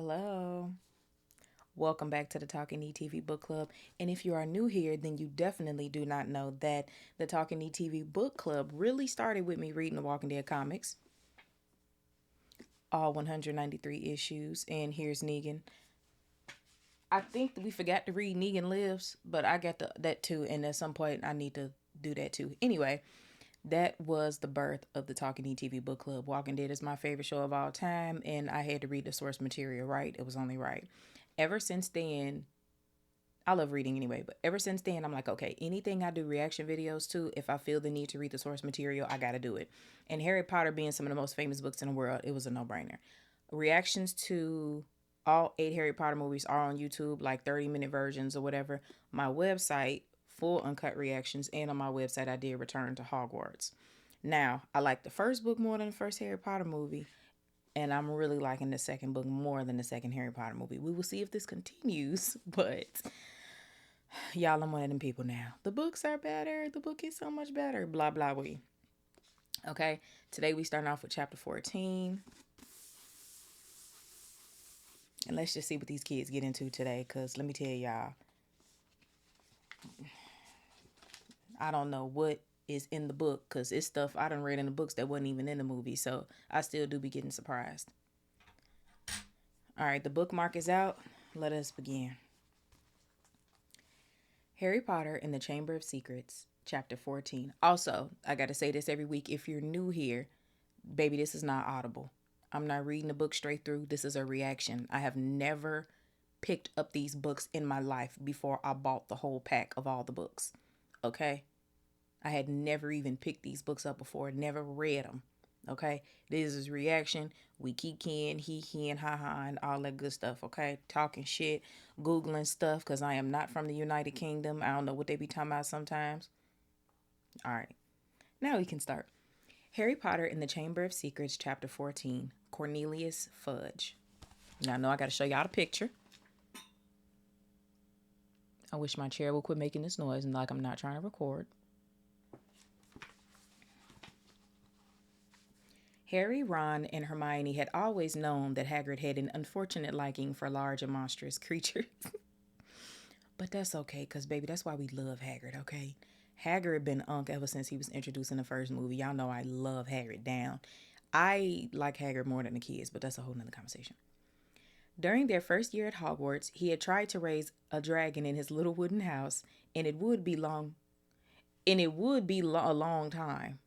Hello. Welcome back to the Talking ETV Book Club. And if you are new here, then you definitely do not know that the Talking ETV Book Club really started with me reading the Walking Dead comics, all 193 issues. And here's Negan. I think that we forgot to read Negan Lives, but I got that too. And at some point, I need to do that too. Anyway, that was the birth of the Talking ETV Book Club. Walking Dead is my favorite show of all time, and I had to read the source material, right? It was only right. Ever since then, I love reading anyway, but ever since then, I'm like, okay, anything I do reaction videos to, if I feel the need to read the source material, I got to do it. And Harry Potter being some of the most famous books in the world, it was a no brainer. Reactions to all eight Harry Potter movies are on YouTube, like 30-minute versions or whatever. My website, full uncut reactions, and on my website, I did Return to Hogwarts. Now, I like the first book more than the first Harry Potter movie, and I'm really liking the second book more than the second Harry Potter movie. We will see if this continues, but y'all, I'm one of them people now. The books are better. The book is so much better. Blah, blah, we. Okay. Today we starting off with chapter 14. And let's just see what these kids get into today. Because let me tell y'all, I don't know what is in the book. Because it's stuff I done read in the books that wasn't even in the movie. So I still do be getting surprised. All right. The bookmark is out. Let us begin. Harry Potter and the Chamber of Secrets, chapter 14. Also, I got to say this every week. If you're new here, baby, this is not audible. I'm not reading the book straight through. This is a reaction. I have never picked up these books in my life before I bought the whole pack of all the books. Okay? I had never even picked these books up before, never read them. Okay? This is reaction. We kikiing, he and ha ha and all that good stuff. Okay? Talking shit, Googling stuff because I am not from the United Kingdom. I don't know what they be talking about sometimes. All right. Now we can start. Harry Potter and the Chamber of Secrets, Chapter 14, Cornelius Fudge. Now, I know I got to show y'all the picture. I wish my chair would quit making this noise and like I'm not trying to record. Harry, Ron, and Hermione had always known that Hagrid had an unfortunate liking for large and monstrous creatures. But that's okay, because, baby, that's why we love Hagrid, okay? Hagrid been unk ever since he was introduced in the first movie. Y'all know I love Hagrid down. I like Hagrid more than the kids, but that's a whole nother conversation. During their first year at Hogwarts, he had tried to raise a dragon in his little wooden house, and it would be long, a long time.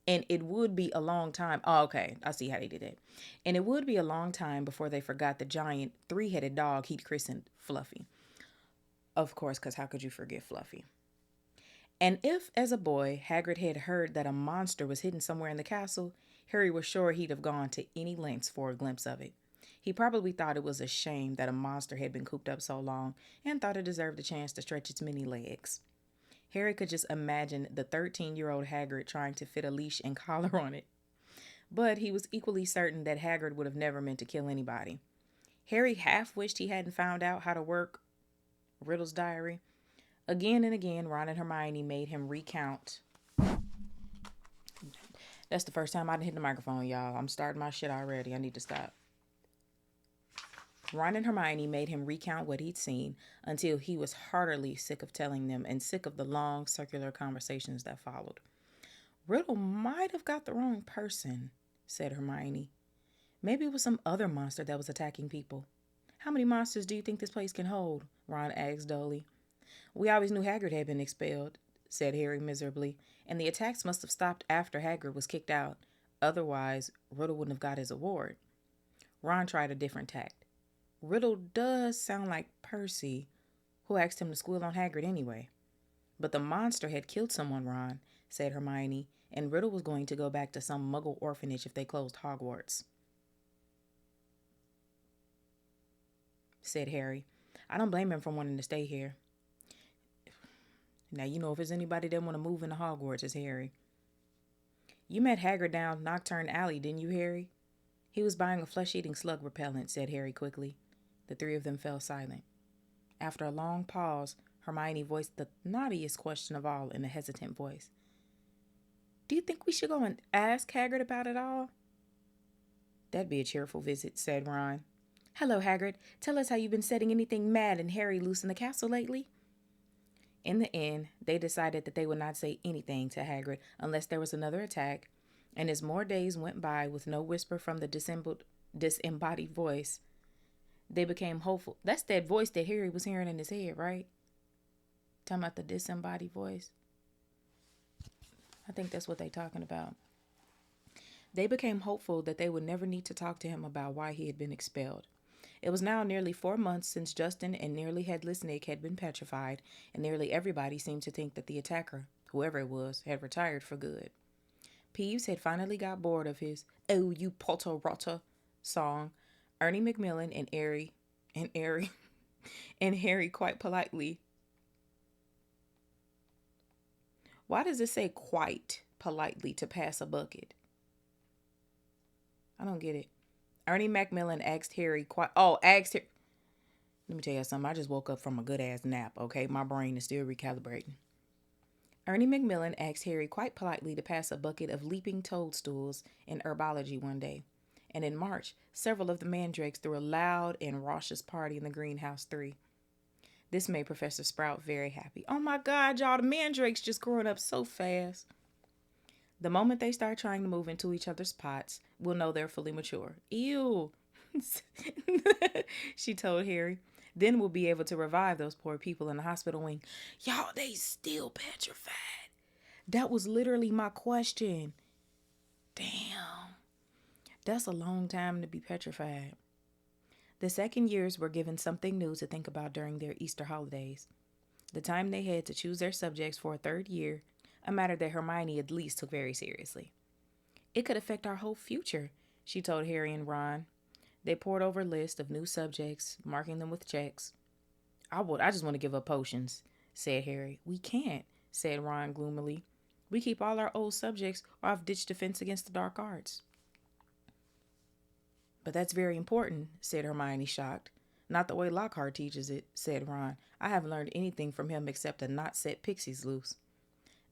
And it would be a long time. Oh, okay. I see how they did it. And it would be a long time before they forgot the giant three-headed dog he'd christened Fluffy. Of course, because how could you forget Fluffy? And if, as a boy, Hagrid had heard that a monster was hidden somewhere in the castle, Harry was sure he'd have gone to any lengths for a glimpse of it. He probably thought it was a shame that a monster had been cooped up so long and thought it deserved a chance to stretch its many legs. Harry could just imagine the 13-year-old Hagrid trying to fit a leash and collar on it. But he was equally certain that Hagrid would have never meant to kill anybody. Harry half wished he hadn't found out how to work Riddle's diary. Again and again, Ron and Hermione made him recount. That's the first time I didn't hit the microphone, y'all. I'm starting my shit already. I need to stop. Ron and Hermione made him recount what he'd seen until he was heartily sick of telling them and sick of the long circular conversations that followed. Riddle might have got the wrong person, said Hermione. Maybe it was some other monster that was attacking people. How many monsters do you think this place can hold? Ron asked dully. We always knew Hagrid had been expelled, said Harry miserably, and the attacks must have stopped after Hagrid was kicked out. Otherwise, Riddle wouldn't have got his award. Ron tried a different tact. Riddle does sound like Percy, who asked him to squeal on Hagrid anyway. But the monster had killed someone, Ron, said Hermione, and Riddle was going to go back to some muggle orphanage if they closed Hogwarts, said Harry. I don't blame him for wanting to stay here. Now, you know, if there's anybody that want to move into Hogwarts, it's Harry. You met Hagrid down Knockturn Alley, didn't you, Harry? He was buying a flesh-eating slug repellent, said Harry quickly. The three of them fell silent. After a long pause, Hermione voiced the naughtiest question of all in a hesitant voice. Do you think we should go and ask Hagrid about it all? That'd be a cheerful visit, said Ron. Hello, Hagrid. Tell us how you've been setting anything mad and hairy loose in the castle lately. In the end, they decided that they would not say anything to Hagrid unless there was another attack, and as more days went by with no whisper from the disembodied voice, they became hopeful. That's that voice that Harry was hearing in his head, right? Talking about the disembodied voice. I think that's what they're talking about. They became hopeful that they would never need to talk to him about why he had been expelled. It was now nearly 4 months since Justin and nearly headless Nick had been petrified, and nearly everybody seemed to think that the attacker, whoever it was, had retired for good. Peeves had finally got bored of his "Oh, you Potter Rotter" song. Ernie Macmillan and and Harry quite politely. Why does it say quite politely to pass a bucket? I don't get it. Ernie Macmillan asked Harry quite. Oh, asked Harry. Let me tell you something. I just woke up from a good ass nap, okay? My brain is still recalibrating. Ernie Macmillan asked Harry quite politely to pass a bucket of leaping toadstools in herbology one day. And in March, several of the mandrakes threw a loud and raucous party in the greenhouse 3. This made Professor Sprout very happy. Oh my God, y'all, the mandrakes just growing up so fast. The moment they start trying to move into each other's pots, we'll know they're fully mature. Ew, she told Harry. Then we'll be able to revive those poor people in the hospital wing. Y'all, they still petrified. That was literally my question. Damn. That's a long time to be petrified. The second years were given something new to think about during their Easter holidays. The time they had to choose their subjects for a third year, a matter that Hermione at least took very seriously. It could affect our whole future, she told Harry and Ron. They pored over a list of new subjects, marking them with checks. I just want to give up potions, said Harry. We can't, said Ron gloomily. We keep all our old subjects or I've ditched defense against the dark arts. But that's very important, said Hermione, shocked. Not the way Lockhart teaches it, said Ron. I haven't learned anything from him except to not set pixies loose.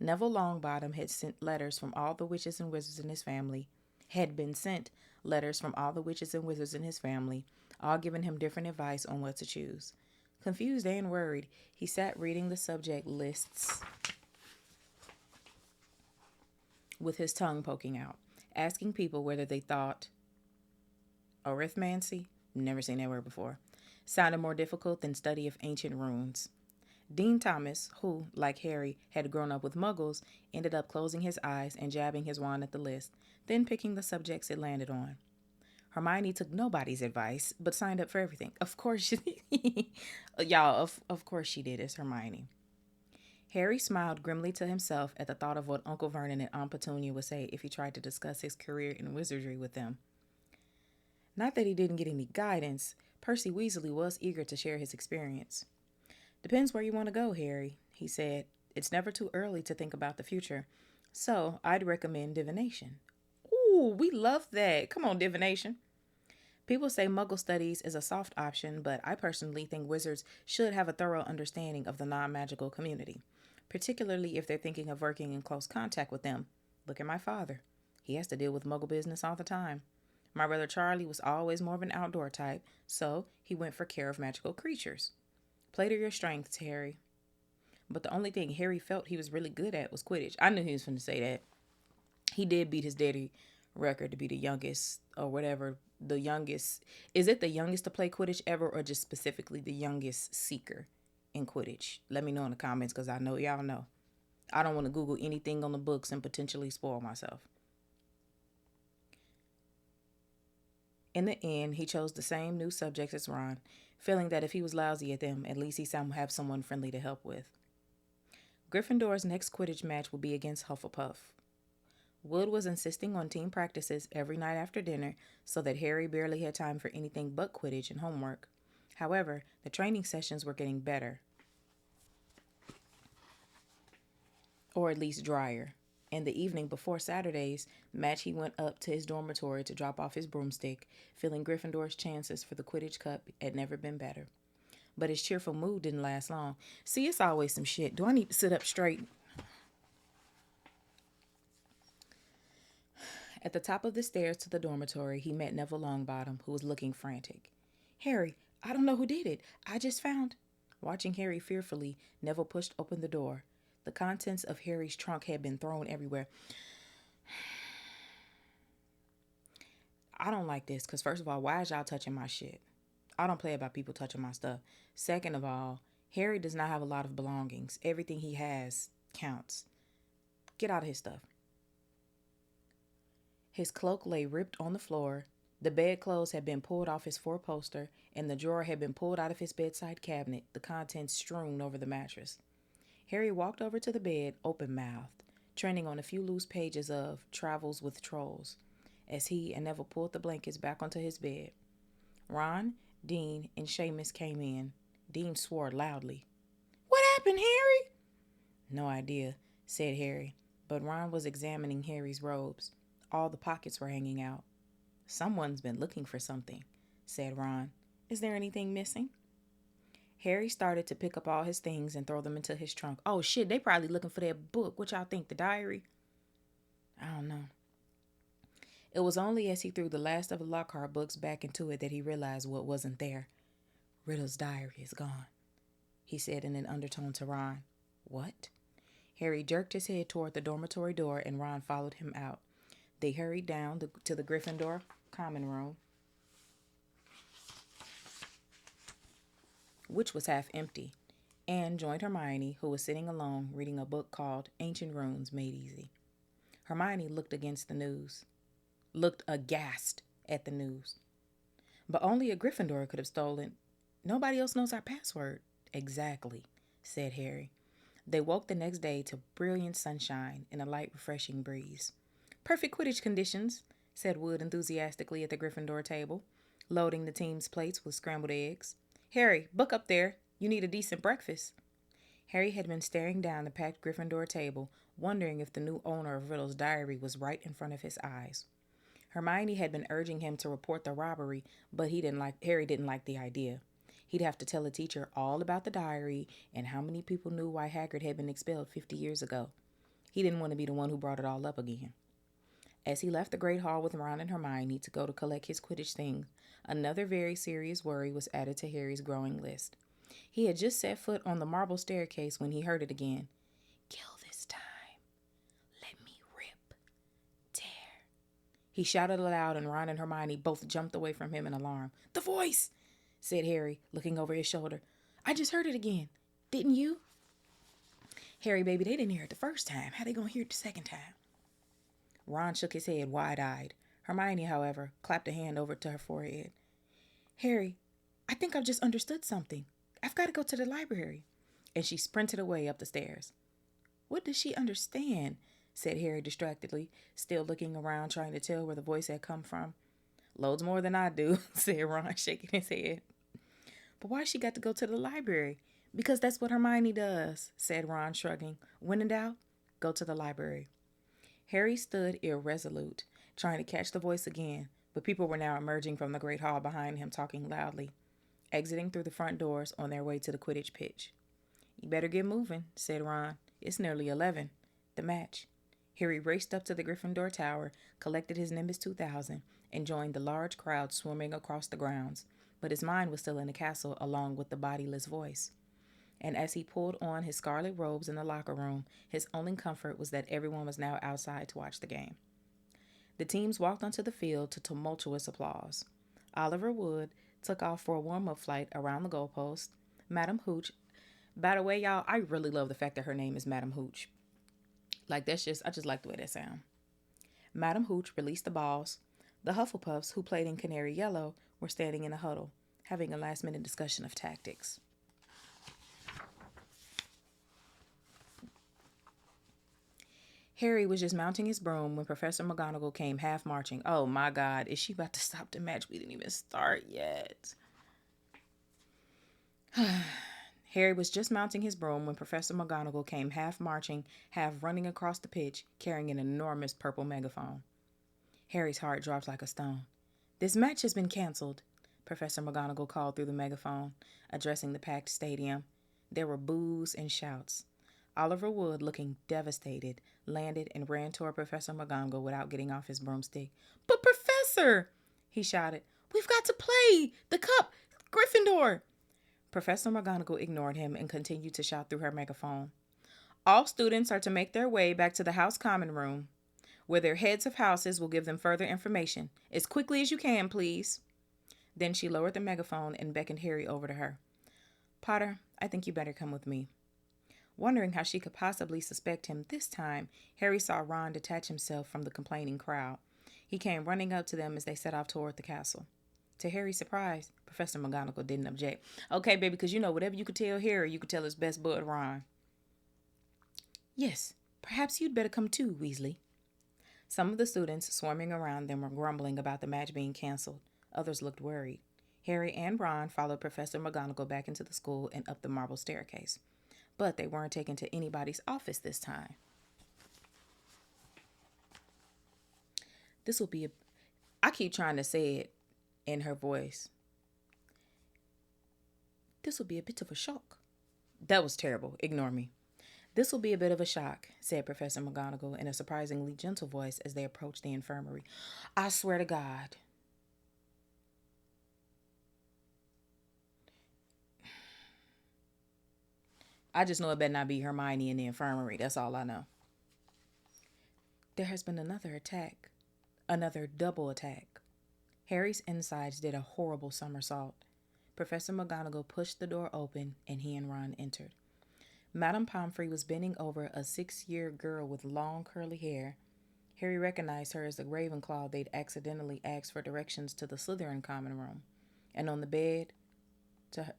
Neville Longbottom had sent letters from all the witches and wizards in his family. Had been sent letters from all the witches and wizards in his family, all giving him different advice on what to choose. Confused and worried, he sat reading the subject lists with his tongue poking out, asking people whether they thought arithmancy, never seen that word before, sounded more difficult than study of ancient runes. Dean Thomas, who, like Harry, had grown up with muggles, ended up closing his eyes and jabbing his wand at the list, then picking the subjects it landed on. Hermione took nobody's advice, but signed up for everything. Of course she did. Y'all, of course she did, as Hermione. Harry smiled grimly to himself at the thought of what Uncle Vernon and Aunt Petunia would say if he tried to discuss his career in wizardry with them. Not that he didn't get any guidance, Percy Weasley was eager to share his experience. Depends where you want to go, Harry, he said. It's never too early to think about the future, so I'd recommend divination. Ooh, we love that. Come on, divination. People say Muggle studies is a soft option, but I personally think wizards should have a thorough understanding of the non-magical community, particularly if they're thinking of working in close contact with them. Look at my father. He has to deal with Muggle business all the time. My brother Charlie was always more of an outdoor type, so he went for care of magical creatures. Play to your strengths, Harry. But the only thing Harry felt he was really good at was Quidditch. I knew he was going to say that. He did beat his daddy record to be the youngest or whatever. The youngest. Is it the youngest to play Quidditch ever or just specifically the youngest seeker in Quidditch? Let me know in the comments because I know y'all know. I don't want to Google anything on the books and potentially spoil myself. In the end, he chose the same new subjects as Ron, feeling that if he was lousy at them, at least he have someone friendly to help with. Gryffindor's next Quidditch match will be against Hufflepuff. Wood was insisting on team practices every night after dinner so that Harry barely had time for anything but Quidditch and homework. However, the training sessions were getting better. Or at least drier. And the evening before Saturday's match, he went up to his dormitory to drop off his broomstick, feeling Gryffindor's chances for the Quidditch Cup had never been better. But his cheerful mood didn't last long. See, it's always some shit. Do I need to sit up straight? At the top of the stairs to the dormitory, he met Neville Longbottom, who was looking frantic. Harry, I don't know who did it. I just found. Watching Harry fearfully, Neville pushed open the door. The contents of Harry's trunk had been thrown everywhere. I don't like this, because first of all, why is y'all touching my shit? I don't play about people touching my stuff. Second of all, Harry does not have a lot of belongings. Everything he has counts. Get out of his stuff. His cloak lay ripped on the floor. The bedclothes had been pulled off his four-poster, and the drawer had been pulled out of his bedside cabinet, the contents strewn over the mattress. Harry walked over to the bed, open-mouthed, treading on a few loose pages of Travels with Trolls, as he and Neville pulled the blankets back onto his bed. Ron, Dean, and Seamus came in. Dean swore loudly. "What happened, Harry?" "No idea," said Harry, but Ron was examining Harry's robes. All the pockets were hanging out. "Someone's been looking for something," said Ron. "Is there anything missing?" Harry started to pick up all his things and throw them into his trunk. "Oh shit, they probably looking for that book. What y'all think, the diary?" "I don't know." It was only as he threw the last of the Lockhart books back into it that he realized what wasn't there. "Riddle's diary is gone," he said in an undertone to Ron. "What?" Harry jerked his head toward the dormitory door, and Ron followed him out. They hurried down to the Gryffindor common room, which was half empty. Anne joined Hermione, who was sitting alone reading a book called Ancient Runes Made Easy. Hermione looked aghast at the news. "But only a Gryffindor could have stolen. Nobody else knows our password." "Exactly," said Harry. They woke the next day to brilliant sunshine and a light, refreshing breeze. "Perfect Quidditch conditions," said Wood enthusiastically at the Gryffindor table, loading the team's plates with scrambled eggs. "Harry, book up there. You need a decent breakfast." Harry had been staring down the packed Gryffindor table, wondering if the new owner of Riddle's diary was right in front of his eyes. Hermione had been urging him to report the robbery, but Harry didn't like the idea. He'd have to tell the teacher all about the diary and how many people knew why Hagrid had been expelled 50 years ago. He didn't want to be the one who brought it all up again. As he left the Great Hall with Ron and Hermione to go to collect his Quidditch things, another very serious worry was added to Harry's growing list. He had just set foot on the marble staircase when he heard it again. "Kill this time. Let me rip. Tear." He shouted aloud, and Ron and Hermione both jumped away from him in alarm. "The voice!" said Harry, looking over his shoulder. "I just heard it again. Didn't you?" "Harry, baby, they didn't hear it the first time. How they gonna hear it the second time?" Ron shook his head wide-eyed. Hermione, however, clapped a hand over to her forehead. "Harry, I think I've just understood something. I've got to go to the library." And she sprinted away up the stairs. "What does she understand?" said Harry distractedly, still looking around, trying to tell where the voice had come from. "Loads more than I do," said Ron, shaking his head. "But why she got to go to the library?" "Because that's what Hermione does," said Ron, shrugging. "When in doubt, go to the library." Harry stood irresolute, trying to catch the voice again, but people were now emerging from the great hall behind him, talking loudly, exiting through the front doors on their way to the Quidditch pitch. "You better get moving," said Ron. "It's nearly 11. The match." Harry raced up to the Gryffindor Tower, collected his Nimbus 2000, and joined the large crowd swarming across the grounds, but his mind was still in the castle along with the bodiless voice. And as he pulled on his scarlet robes in the locker room, his only comfort was that everyone was now outside to watch the game. The teams walked onto the field to tumultuous applause. Oliver Wood took off for a warm-up flight around the goalpost. Madam Hooch, by the way, y'all, I really love the fact that her name is Madam Hooch. I just like the way that sounds. Madam Hooch released the balls. The Hufflepuffs, who played in Canary Yellow, were standing in a huddle, having a last-minute discussion of tactics. Harry was just mounting his broom when Professor McGonagall came half marching. Oh my God, is she about to stop the match? We didn't even start yet. Harry was just mounting his broom when Professor McGonagall came half marching, half running across the pitch, carrying an enormous purple megaphone. Harry's heart dropped like a stone. "This match has been canceled," Professor McGonagall called through the megaphone, addressing the packed stadium. There were boos and shouts. Oliver Wood, looking devastated, landed and ran toward Professor McGonagall without getting off his broomstick. "But, Professor!" he shouted. "We've got to play! The cup! Gryffindor!" Professor McGonagall ignored him and continued to shout through her megaphone. "All students are to make their way back to the House Common Room, where their heads of houses will give them further information. As quickly as you can, please." Then she lowered the megaphone and beckoned Harry over to her. "Potter, I think you better come with me." Wondering how she could possibly suspect him this time, Harry saw Ron detach himself from the complaining crowd. He came running up to them as they set off toward the castle. To Harry's surprise, Professor McGonagall didn't object. "Okay, baby, because you know whatever you could tell Harry, you could tell his best bud Ron." "Yes, perhaps you'd better come too, Weasley." Some of the students swarming around them were grumbling about the match being canceled. Others looked worried. Harry and Ron followed Professor McGonagall back into the school and up the marble staircase. But they weren't taken to anybody's office this time. This will be a... I keep trying to say it in her voice. "This will be a bit of a shock." That was terrible. Ignore me. "This will be a bit of a shock," said Professor McGonagall in a surprisingly gentle voice as they approached the infirmary. "I swear to God." I just know it better not be Hermione in the infirmary. That's all I know. "There has been another attack. Another double attack." Harry's insides did a horrible somersault. Professor McGonagall pushed the door open and he and Ron entered. Madame Pomfrey was bending over a 6-year girl with long curly hair. Harry recognized her as the Ravenclaw they'd accidentally asked for directions to the Slytherin common room. And on the bed, to her...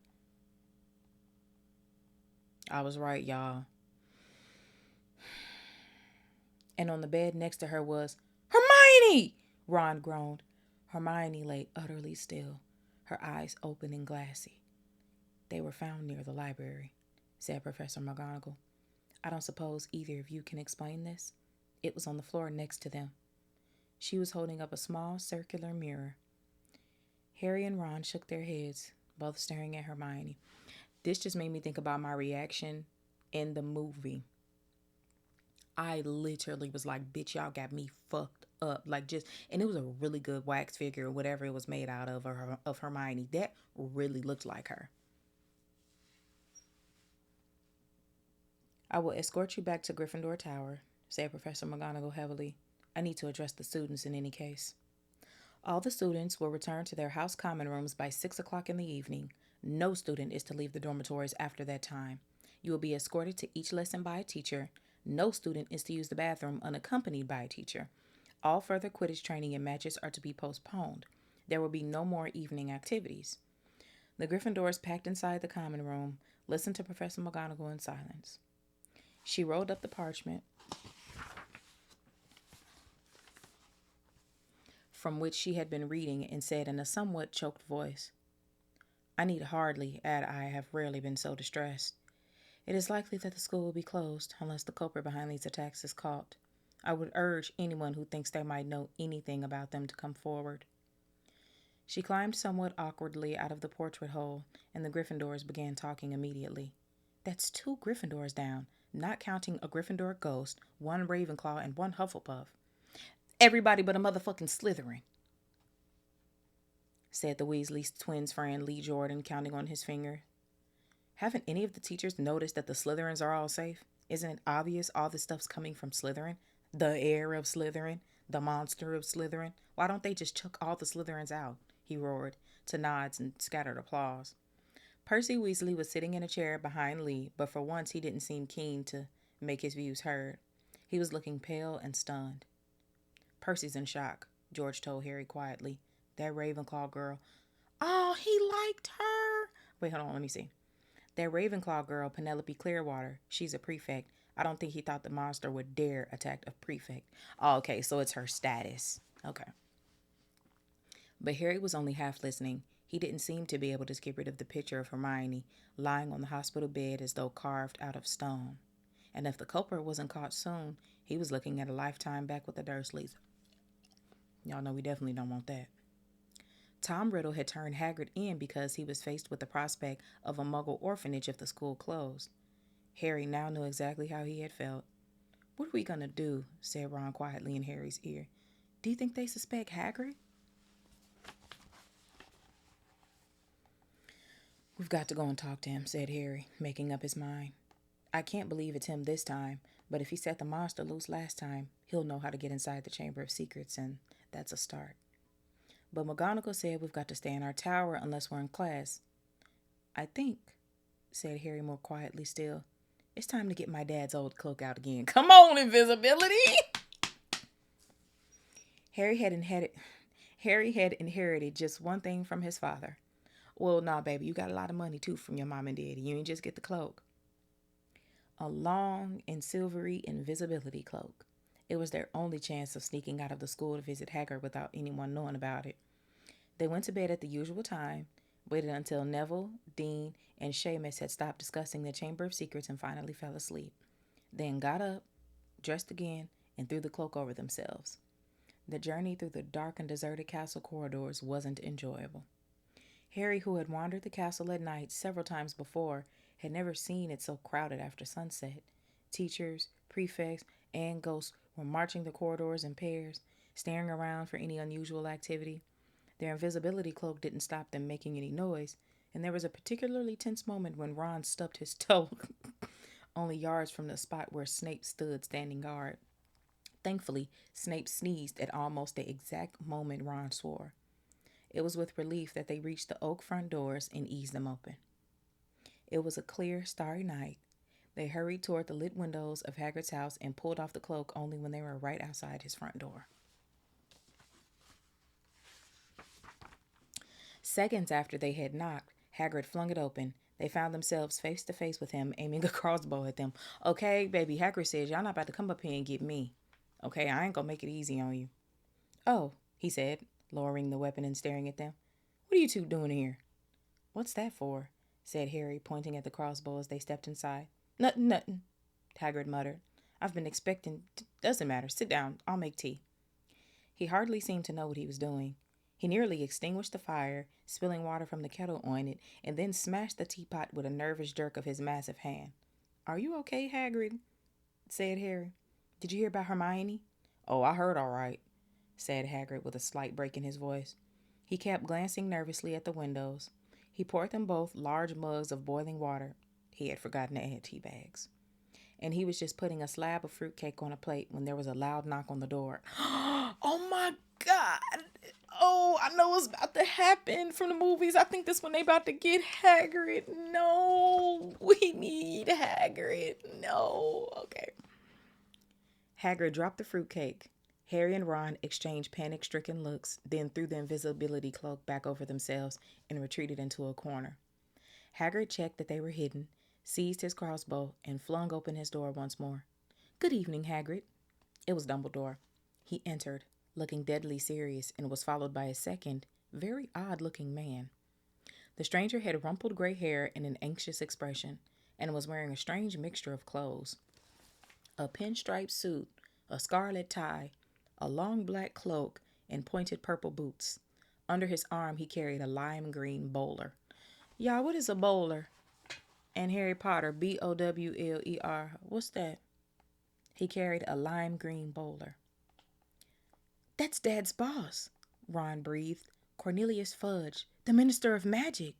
I was right, y'all. And on the bed next to her was... "Hermione!" Ron groaned. Hermione lay utterly still, her eyes open and glassy. "They were found near the library," said Professor McGonagall. "I don't suppose either of you can explain this? It was on the floor next to them." She was holding up a small circular mirror. Harry and Ron shook their heads, both staring at Hermione. This just made me think about my reaction in the movie. I literally was like, "Bitch, y'all got me fucked up." And it was a really good wax figure or whatever it was made out of Hermione. That really looked like her. "I will escort you back to Gryffindor Tower," said Professor McGonagall heavily. "I need to address the students in any case." All the students will return to their house common rooms by 6 o'clock in the evening. No student is to leave the dormitories after that time. You will be escorted to each lesson by a teacher. No student is to use the bathroom unaccompanied by a teacher. All further Quidditch training and matches are to be postponed. There will be no more evening activities. The Gryffindors packed inside the common room, listened to Professor McGonagall in silence. She rolled up the parchment from which she had been reading and said in a somewhat choked voice, "I need hardly add I have rarely been so distressed. It is likely that the school will be closed unless the culprit behind these attacks is caught. I would urge anyone who thinks they might know anything about them to come forward." She climbed somewhat awkwardly out of the portrait hole, and the Gryffindors began talking immediately. "That's 2 Gryffindors down, not counting a Gryffindor ghost, 1 Ravenclaw, and 1 Hufflepuff. Everybody but a motherfucking Slytherin," said the Weasley twins' friend Lee Jordan, counting on his finger. "Haven't any of the teachers noticed that the Slytherins are all safe? Isn't it obvious all this stuff's coming from Slytherin? The heir of Slytherin, the monster of Slytherin. Why don't they just chuck all the Slytherins out?" he roared, to nods and scattered applause. Percy Weasley was sitting in a chair behind Lee, but for once he didn't seem keen to make his views heard. He was looking pale and stunned. "Percy's in shock," George told Harry quietly. "That Ravenclaw girl..." "Oh, he liked her." Wait, hold on, let me see. "That Ravenclaw girl, Penelope Clearwater, she's a prefect. I don't think he thought the monster would dare attack a prefect." Oh, okay, so it's her status. Okay. But Harry was only half listening. He didn't seem to be able to get rid of the picture of Hermione lying on the hospital bed as though carved out of stone. And if the culprit wasn't caught soon, he was looking at a lifetime back with the Dursleys. Y'all know we definitely don't want that. Tom Riddle had turned Hagrid in because he was faced with the prospect of a Muggle orphanage if the school closed. Harry now knew exactly how he had felt. "What are we gonna do?" said Ron quietly in Harry's ear. "Do you think they suspect Hagrid?" "We've got to go and talk to him," said Harry, making up his mind. "I can't believe it's him this time, but if he set the monster loose last time, he'll know how to get inside the Chamber of Secrets, and that's a start. But McGonagall said we've got to stay in our tower unless we're in class. I think," said Harry more quietly still, "it's time to get my dad's old cloak out again. Come on, invisibility!" Harry had inherited Harry had inherited just one thing from his father. "Well, nah, baby, you got a lot of money too from your mom and daddy. You ain't just get the cloak." A long and silvery invisibility cloak. It was their only chance of sneaking out of the school to visit Hagrid without anyone knowing about it. They went to bed at the usual time, waited until Neville, Dean, and Seamus had stopped discussing the Chamber of Secrets and finally fell asleep. Then got up, dressed again, and threw the cloak over themselves. The journey through the dark and deserted castle corridors wasn't enjoyable. Harry, who had wandered the castle at night several times before, had never seen it so crowded after sunset. Teachers, prefects, and ghosts were marching the corridors in pairs, staring around for any unusual activity. Their invisibility cloak didn't stop them making any noise, and there was a particularly tense moment when Ron stubbed his toe only yards from the spot where Snape stood standing guard. Thankfully, Snape sneezed at almost the exact moment Ron swore. It was with relief that they reached the oak front doors and eased them open. It was a clear, starry night. They hurried toward the lit windows of Hagrid's house and pulled off the cloak only when they were right outside his front door. Seconds after they had knocked, Hagrid flung it open. They found themselves face to face with him, aiming a crossbow at them. "Okay, baby," Hagrid says, "y'all not about to come up here and get me. Okay, I ain't gonna make it easy on you." "Oh," he said, lowering the weapon and staring at them. "What are you two doing here?" "What's that for?" said Harry, pointing at the crossbow as they stepped inside. "Nothing, nothing," Hagrid muttered. "I've been expecting... Doesn't matter. Sit down. I'll make tea." He hardly seemed to know what he was doing. He nearly extinguished the fire, spilling water from the kettle on it, and then smashed the teapot with a nervous jerk of his massive hand. "Are you okay, Hagrid?" said Harry. "Did you hear about Hermione?" "Oh, I heard all right," said Hagrid with a slight break in his voice. He kept glancing nervously at the windows. He poured them both large mugs of boiling water. He had forgotten to add tea bags. And he was just putting a slab of fruitcake on a plate when there was a loud knock on the door. "Oh my God! Oh, I know what's about to happen from the movies. I think this one they about to get Hagrid. No, we need Hagrid. No." Okay. Hagrid dropped the fruitcake. Harry and Ron exchanged panic-stricken looks, then threw the invisibility cloak back over themselves and retreated into a corner. Hagrid checked that they were hidden, seized his crossbow, and flung open his door once more. "Good evening, Hagrid." It was Dumbledore. He entered, looking deadly serious, and was followed by a second, very odd-looking man. The stranger had rumpled gray hair and an anxious expression, and was wearing a strange mixture of clothes. A pinstripe suit, a scarlet tie, a long black cloak, and pointed purple boots. Under his arm he carried a lime green bowler. "Y'all, what is a bowler?" "And Harry Potter, Bowler. What's that?" He carried a lime green bowler. "That's Dad's boss," Ron breathed. "Cornelius Fudge, the Minister of Magic."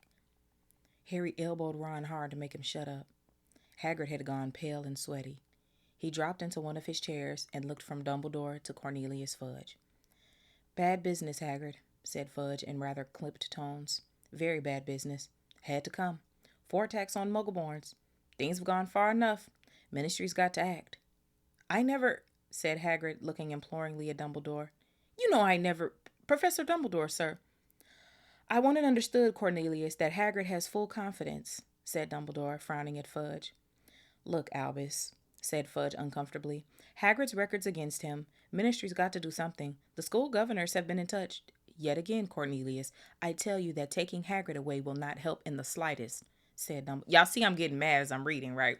Harry elbowed Ron hard to make him shut up. Hagrid had gone pale and sweaty. He dropped into one of his chairs and looked from Dumbledore to Cornelius Fudge. "Bad business, Hagrid," said Fudge in rather clipped tones. "Very bad business. Had to come. 4 attacks on Muggleborns. Things have gone far enough. Ministry's got to act." "I never," said Hagrid, looking imploringly at Dumbledore. "You know I never... Professor Dumbledore, sir." "I want it understood, Cornelius, that Hagrid has full confidence," said Dumbledore, frowning at Fudge. "Look, Albus," said Fudge uncomfortably. "Hagrid's record's against him. Ministry's got to do something. The school governors have been in touch. Yet again, Cornelius, I tell you that taking Hagrid away will not help in the slightest," said Dumbledore. Y'all see I'm getting mad as I'm reading, right?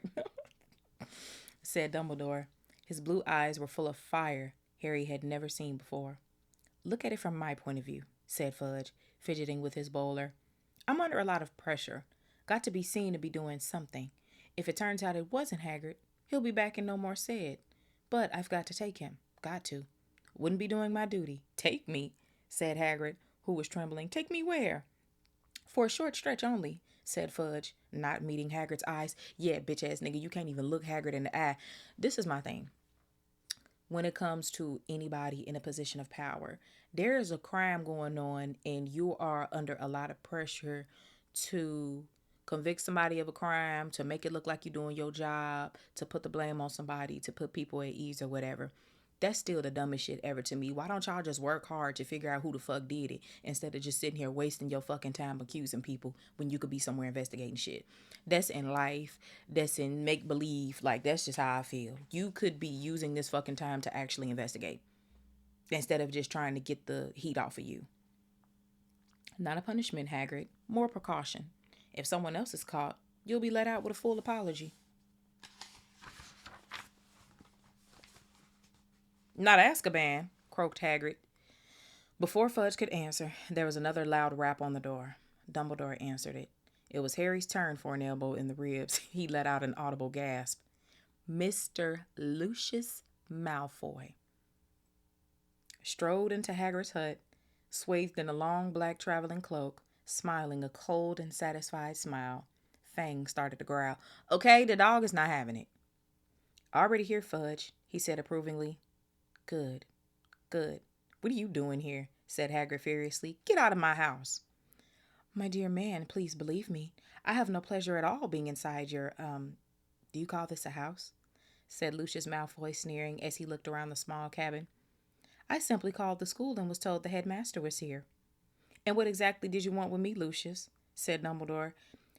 said Dumbledore. His blue eyes were full of fire Harry had never seen before. "Look at it from my point of view," said Fudge, fidgeting with his bowler. "I'm under a lot of pressure. Got to be seen to be doing something. If it turns out it wasn't Hagrid, he'll be back and no more said. But I've got to take him. Got to. Wouldn't be doing my duty. Take me, said Hagrid, who was trembling. Take me where? For a short stretch only, said Fudge, not meeting Hagrid's eyes. Yeah, bitch ass nigga, you can't even look Hagrid in the eye. This is my thing. When it comes to anybody in a position of power, there is a crime going on and you are under a lot of pressure to convict somebody of a crime, to make it look like you're doing your job, to put the blame on somebody, to put people at ease or whatever. That's still the dumbest shit ever to me. Why don't y'all just work hard to figure out who the fuck did it instead of just sitting here wasting your fucking time accusing people when you could be somewhere investigating shit? That's in life. That's in make believe. Like, that's just how I feel. You could be using this fucking time to actually investigate instead of just trying to get the heat off of you. Not a punishment, Hagrid. More precaution. If someone else is caught, you'll be let out with a full apology. Not Azkaban, croaked Hagrid. Before Fudge could answer, there was another loud rap on the door. Dumbledore answered it. It was Harry's turn for an elbow in the ribs. He let out an audible gasp. Mr. Lucius Malfoy strode into Hagrid's hut, swathed in a long black traveling cloak, smiling a cold and satisfied smile. Fang started to growl. Okay, the dog is not having it. Already here, Fudge, he said approvingly. Good, good. What are you doing here? Said Hagrid furiously. Get out of my house. My dear man, please believe me. I have no pleasure at all being inside your, do you call this a house? Said Lucius Malfoy, sneering as he looked around the small cabin. I simply called the school and was told the headmaster was here. And what exactly did you want with me, Lucius? Said Dumbledore.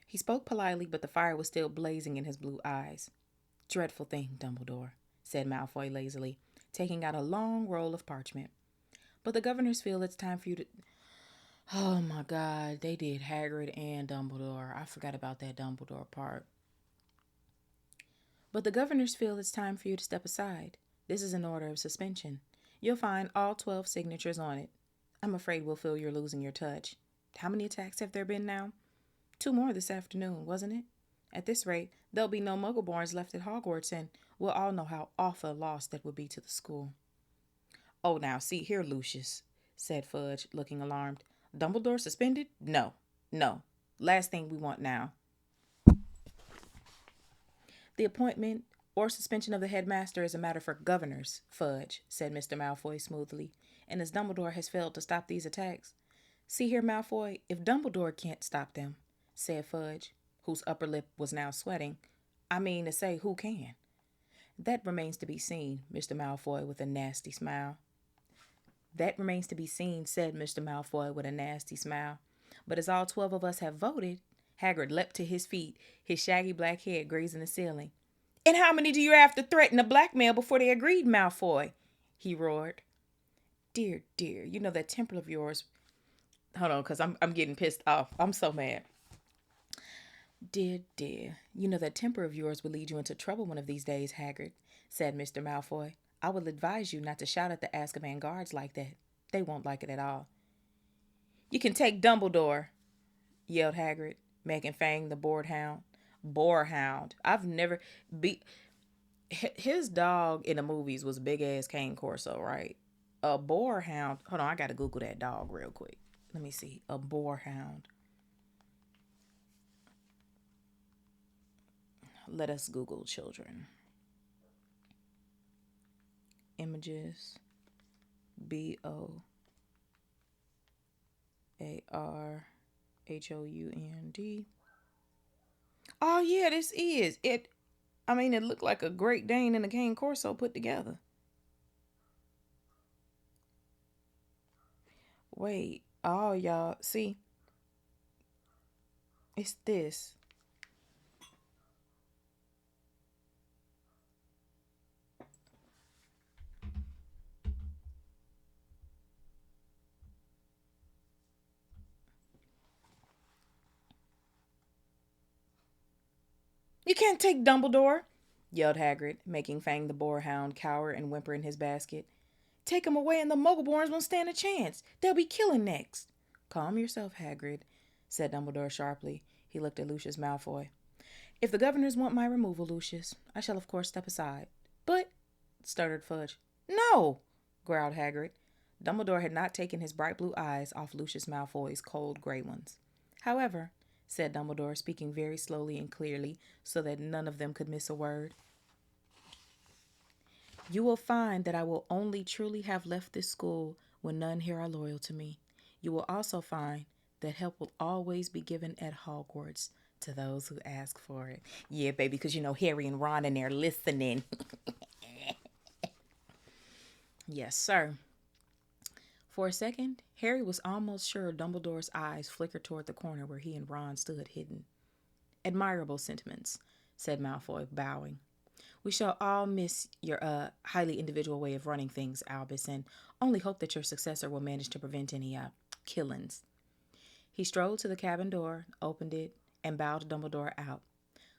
He spoke politely, but the fire was still blazing in his blue eyes. Dreadful thing, Dumbledore, said Malfoy lazily, taking out a long roll of parchment. But the governors feel it's time for you to... Oh my God, they did Hagrid and Dumbledore. I forgot about that Dumbledore part. But the governors feel it's time for you to step aside. This is an order of suspension. You'll find all 12 signatures on it. I'm afraid we'll feel you're losing your touch. How many attacks have there been now? 2 more this afternoon, wasn't it? At this rate, there'll be no Muggleborns left at Hogwarts, and we'll all know how awful a loss that would be to the school. Oh, now, see here, Lucius, said Fudge, looking alarmed. Dumbledore suspended? No, no. Last thing we want now. The appointment or suspension of the headmaster is a matter for governors, Fudge, said Mr. Malfoy smoothly. And as Dumbledore has failed to stop these attacks. See here, Malfoy, if Dumbledore can't stop them, said Fudge, whose upper lip was now sweating. I mean to say, who can? That remains to be seen, Mr. Malfoy with a nasty smile. That remains to be seen, said Mr. Malfoy with a nasty smile. But as all 12 of us have voted, Hagrid leapt to his feet, his shaggy black head grazing the ceiling. And how many do you have to threaten to blackmail before they agreed, Malfoy? He roared. Dear, dear, you know that temper of yours... Hold on, because I'm getting pissed off. I'm so mad. Dear, dear, you know that temper of yours will lead you into trouble one of these days, Hagrid, said Mr. Malfoy. I will advise you not to shout at the Azkaban guards like that. They won't like it at all. You can take Dumbledore, yelled Hagrid, making Fang the boarhound. Boarhound. I've never... His dog in the movies was big-ass Cane Corso, right? A boarhound... Hold on, I gotta Google that dog real quick. Let me see. A boarhound. Let us Google children. Images. Boarhound. Oh yeah, this is it. I mean, it looked like a Great Dane and a Cane Corso put together. Wait, oh y'all, see, it's this. You can't take Dumbledore, yelled Hagrid, making Fang the boarhound cower and whimper in his basket. Take him away and the Muggleborns won't stand a chance. They'll be killing next. Calm yourself, Hagrid, said Dumbledore sharply. He looked at Lucius Malfoy. If the governors want my removal, Lucius, I shall of course step aside. But, stuttered Fudge. No, growled Hagrid. Dumbledore had not taken his bright blue eyes off Lucius Malfoy's cold gray ones. However, said Dumbledore, speaking very slowly and clearly so that none of them could miss a word, you will find that I will only truly have left this school when none here are loyal to me. You will also find that help will always be given at Hogwarts to those who ask for it. Yeah, baby, because you know Harry and Ron in there listening. Yes, sir. For a second, Harry was almost sure Dumbledore's eyes flickered toward the corner where he and Ron stood hidden. Admirable sentiments, said Malfoy, bowing. We shall all miss your highly individual way of running things, Albus, and only hope that your successor will manage to prevent any killings. He strolled to the cabin door, opened it, and bowed Dumbledore out.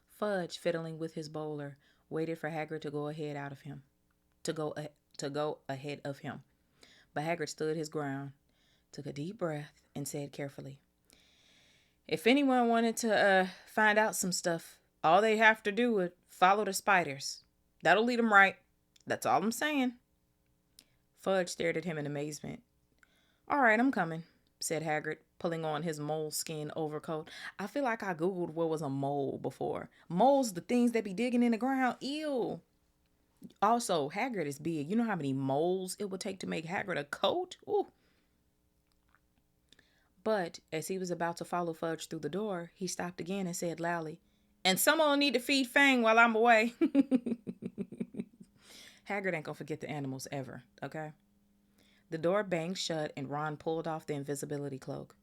Fudge, fiddling with his bowler, waited for Hagrid to go ahead of him. But Hagrid stood his ground, took a deep breath, and said carefully, if anyone wanted to find out some stuff, all they have to do is follow the spiders. That'll lead them right. That's all I'm saying. Fudge stared at him in amazement. All right, I'm coming, said Hagrid, pulling on his moleskin overcoat. I feel like I Googled what was a mole before. Moles, the things that be digging in the ground. Ew. Also, Hagrid is big. You know how many moles it would take to make Hagrid a coat? Ooh. But as he was about to follow Fudge through the door, he stopped again and said loudly, and someone will need to feed Fang while I'm away. Hagrid ain't gonna forget the animals ever, okay? The door banged shut and Ron pulled off the invisibility cloak.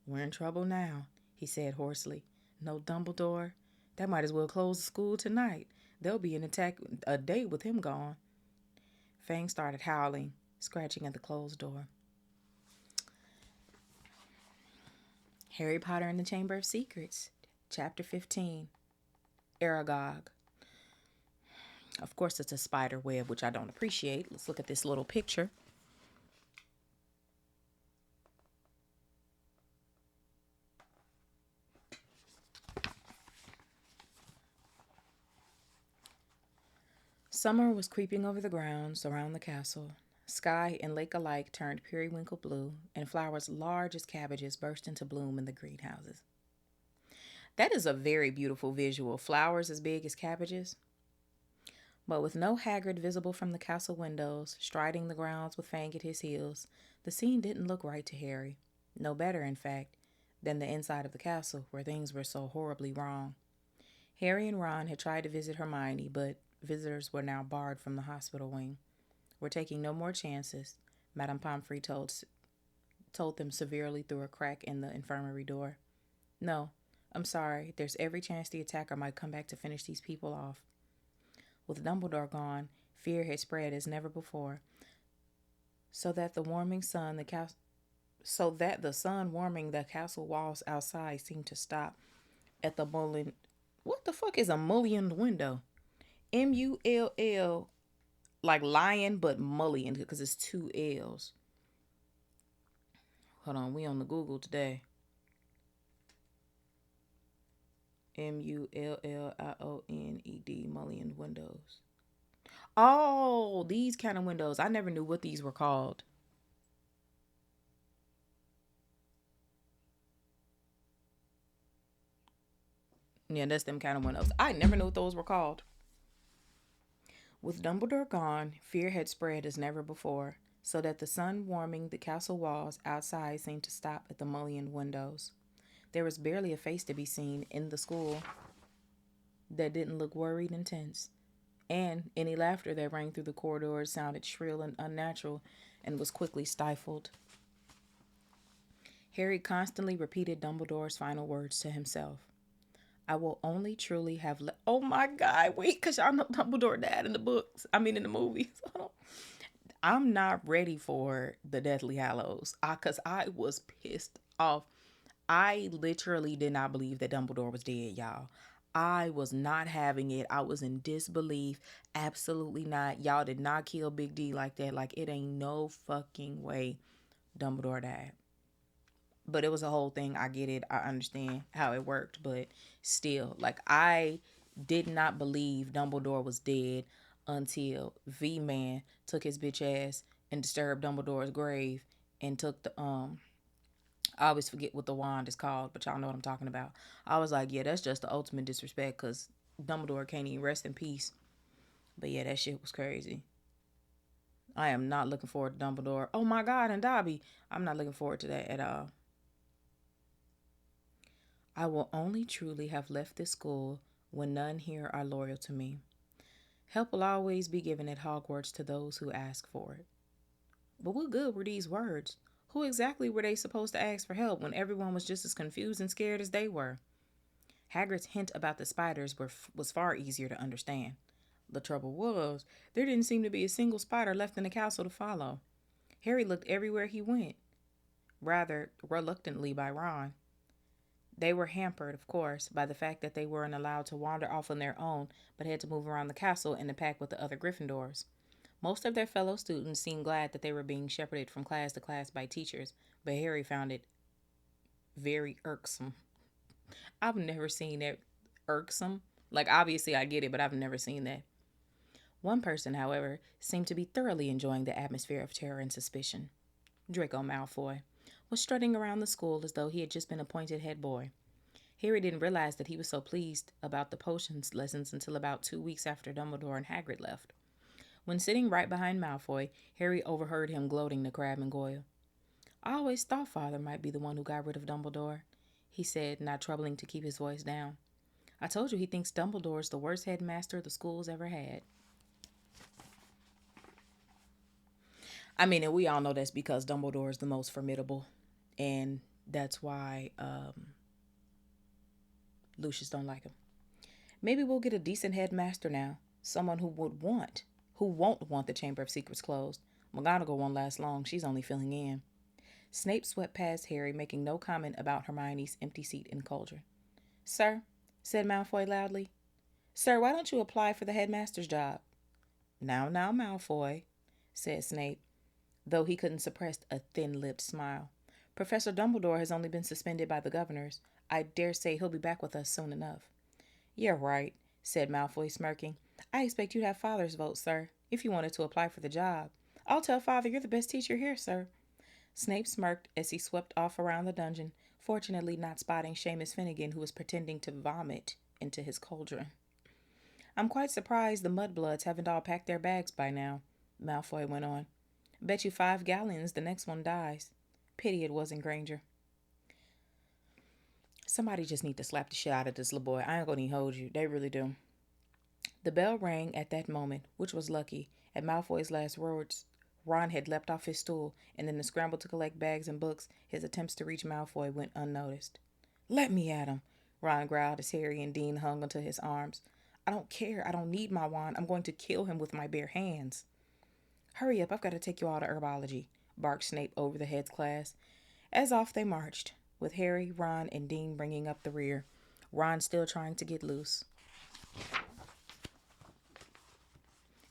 We're in trouble now, he said hoarsely. No Dumbledore? That might as well close the school tonight. There'll be an attack a day with him gone. Fang started howling, scratching at the closed door. Harry Potter and the Chamber of Secrets, Chapter 15, Aragog. Of course, it's a spider web, which I don't appreciate. Let's look at this little picture. Summer was creeping over the grounds around the castle. Sky and lake alike turned periwinkle blue, and flowers large as cabbages burst into bloom in the greenhouses. That is a very beautiful visual. Flowers as big as cabbages. But with no Hagrid visible from the castle windows, striding the grounds with Fang at his heels, the scene didn't look right to Harry. No better, in fact, than the inside of the castle, where things were so horribly wrong. Harry and Ron had tried to visit Hermione, but visitors were now barred from the hospital wing. We're taking no more chances, Madame Pomfrey told them severely through a crack in the infirmary door. No, I'm sorry. There's every chance the attacker might come back to finish these people off. With Dumbledore gone, fear had spread as never before, so that the sun warming the castle walls outside seemed to stop at the mullioned. What the fuck is a mullioned window? M-U-L-L, like lion, but mullion, because it's two L's. Hold on, we on the Google today. M-U-L-L-I-O-N-E-D, mullioned windows. Oh, these kind of windows. I never knew what these were called. Yeah, that's them kind of windows. I never knew what those were called. With Dumbledore gone, fear had spread as never before, so that the sun warming the castle walls outside seemed to stop at the mullioned windows. There was barely a face to be seen in the school that didn't look worried and tense, and any laughter that rang through the corridors sounded shrill and unnatural and was quickly stifled. Harry constantly repeated Dumbledore's final words to himself. I will only truly have oh my God, wait, because y'all know Dumbledore died in the books. I mean, in the movies. I'm not ready for the Deathly Hallows because I was pissed off. I literally did not believe that Dumbledore was dead, y'all. I was not having it. I was in disbelief. Absolutely not. Y'all did not kill Big D like that. Like, it ain't no fucking way Dumbledore died. But it was a whole thing. I get it. I understand how it worked, but still, like, I did not believe Dumbledore was dead until V Man took his bitch ass and disturbed Dumbledore's grave and took the I always forget what the wand is called, but y'all know what I'm talking about. I was like, yeah, that's just the ultimate disrespect because Dumbledore can't even rest in peace. But yeah, that shit was crazy. I am not looking forward to Dumbledore. Oh my God, and Dobby. I'm not looking forward to that at all. I will only truly have left this school when none here are loyal to me. Help will always be given at Hogwarts to those who ask for it. But what good were these words? Who exactly were they supposed to ask for help when everyone was just as confused and scared as they were? Hagrid's hint about the spiders was far easier to understand. The trouble was, there didn't seem to be a single spider left in the castle to follow. Harry looked everywhere he went, rather reluctantly by Ron. They were hampered, of course, by the fact that they weren't allowed to wander off on their own, but had to move around the castle in a pack with the other Gryffindors. Most of their fellow students seemed glad that they were being shepherded from class to class by teachers, but Harry found it very irksome. I've never seen that irksome. Like, obviously, I get it, but I've never seen that. One person, however, seemed to be thoroughly enjoying the atmosphere of terror and suspicion. Draco Malfoy was strutting around the school as though he had just been appointed head boy. Harry didn't realize that he was so pleased about the potions lessons until about 2 weeks after Dumbledore and Hagrid left. When sitting right behind Malfoy, Harry overheard him gloating to Crabbe and Goyle. I always thought Father might be the one who got rid of Dumbledore, he said, not troubling to keep his voice down. I told you he thinks Dumbledore's the worst headmaster the school's ever had. I mean, and we all know that's because Dumbledore is the most formidable, and that's why Lucius don't like him. Maybe we'll get a decent headmaster now, someone who won't want the Chamber of Secrets closed. McGonagall won't last long. She's only filling in. Snape swept past Harry, making no comment about Hermione's empty seat in the cauldron. Sir, said Malfoy loudly. Sir, why don't you apply for the headmaster's job? Now, Malfoy, said Snape, though he couldn't suppress a thin-lipped smile. Professor Dumbledore has only been suspended by the governors. I dare say he'll be back with us soon enough. You're right, said Malfoy, smirking. I expect you'd have Father's vote, sir, if you wanted to apply for the job. I'll tell Father you're the best teacher here, sir. Snape smirked as he swept off around the dungeon, fortunately not spotting Seamus Finnegan, who was pretending to vomit into his cauldron. I'm quite surprised the mudbloods haven't all packed their bags by now, Malfoy went on. Bet you 5 gallons the next one dies. Pity it wasn't Granger. Somebody just need to slap the shit out of this little boy. I ain't gonna even hold you. They really do. The bell rang at that moment, which was lucky. At Malfoy's last words, Ron had leapt off his stool, and in the scramble to collect bags and books, his attempts to reach Malfoy went unnoticed. Let me at him, Ron growled as Harry and Dean hung onto his arms. I don't care. I don't need my wand. I'm going to kill him with my bare hands. Hurry up. I've got to take you all to herbology, barked Snape over the head's class. As off they marched, with Harry, Ron, and Dean bringing up the rear, Ron still trying to get loose.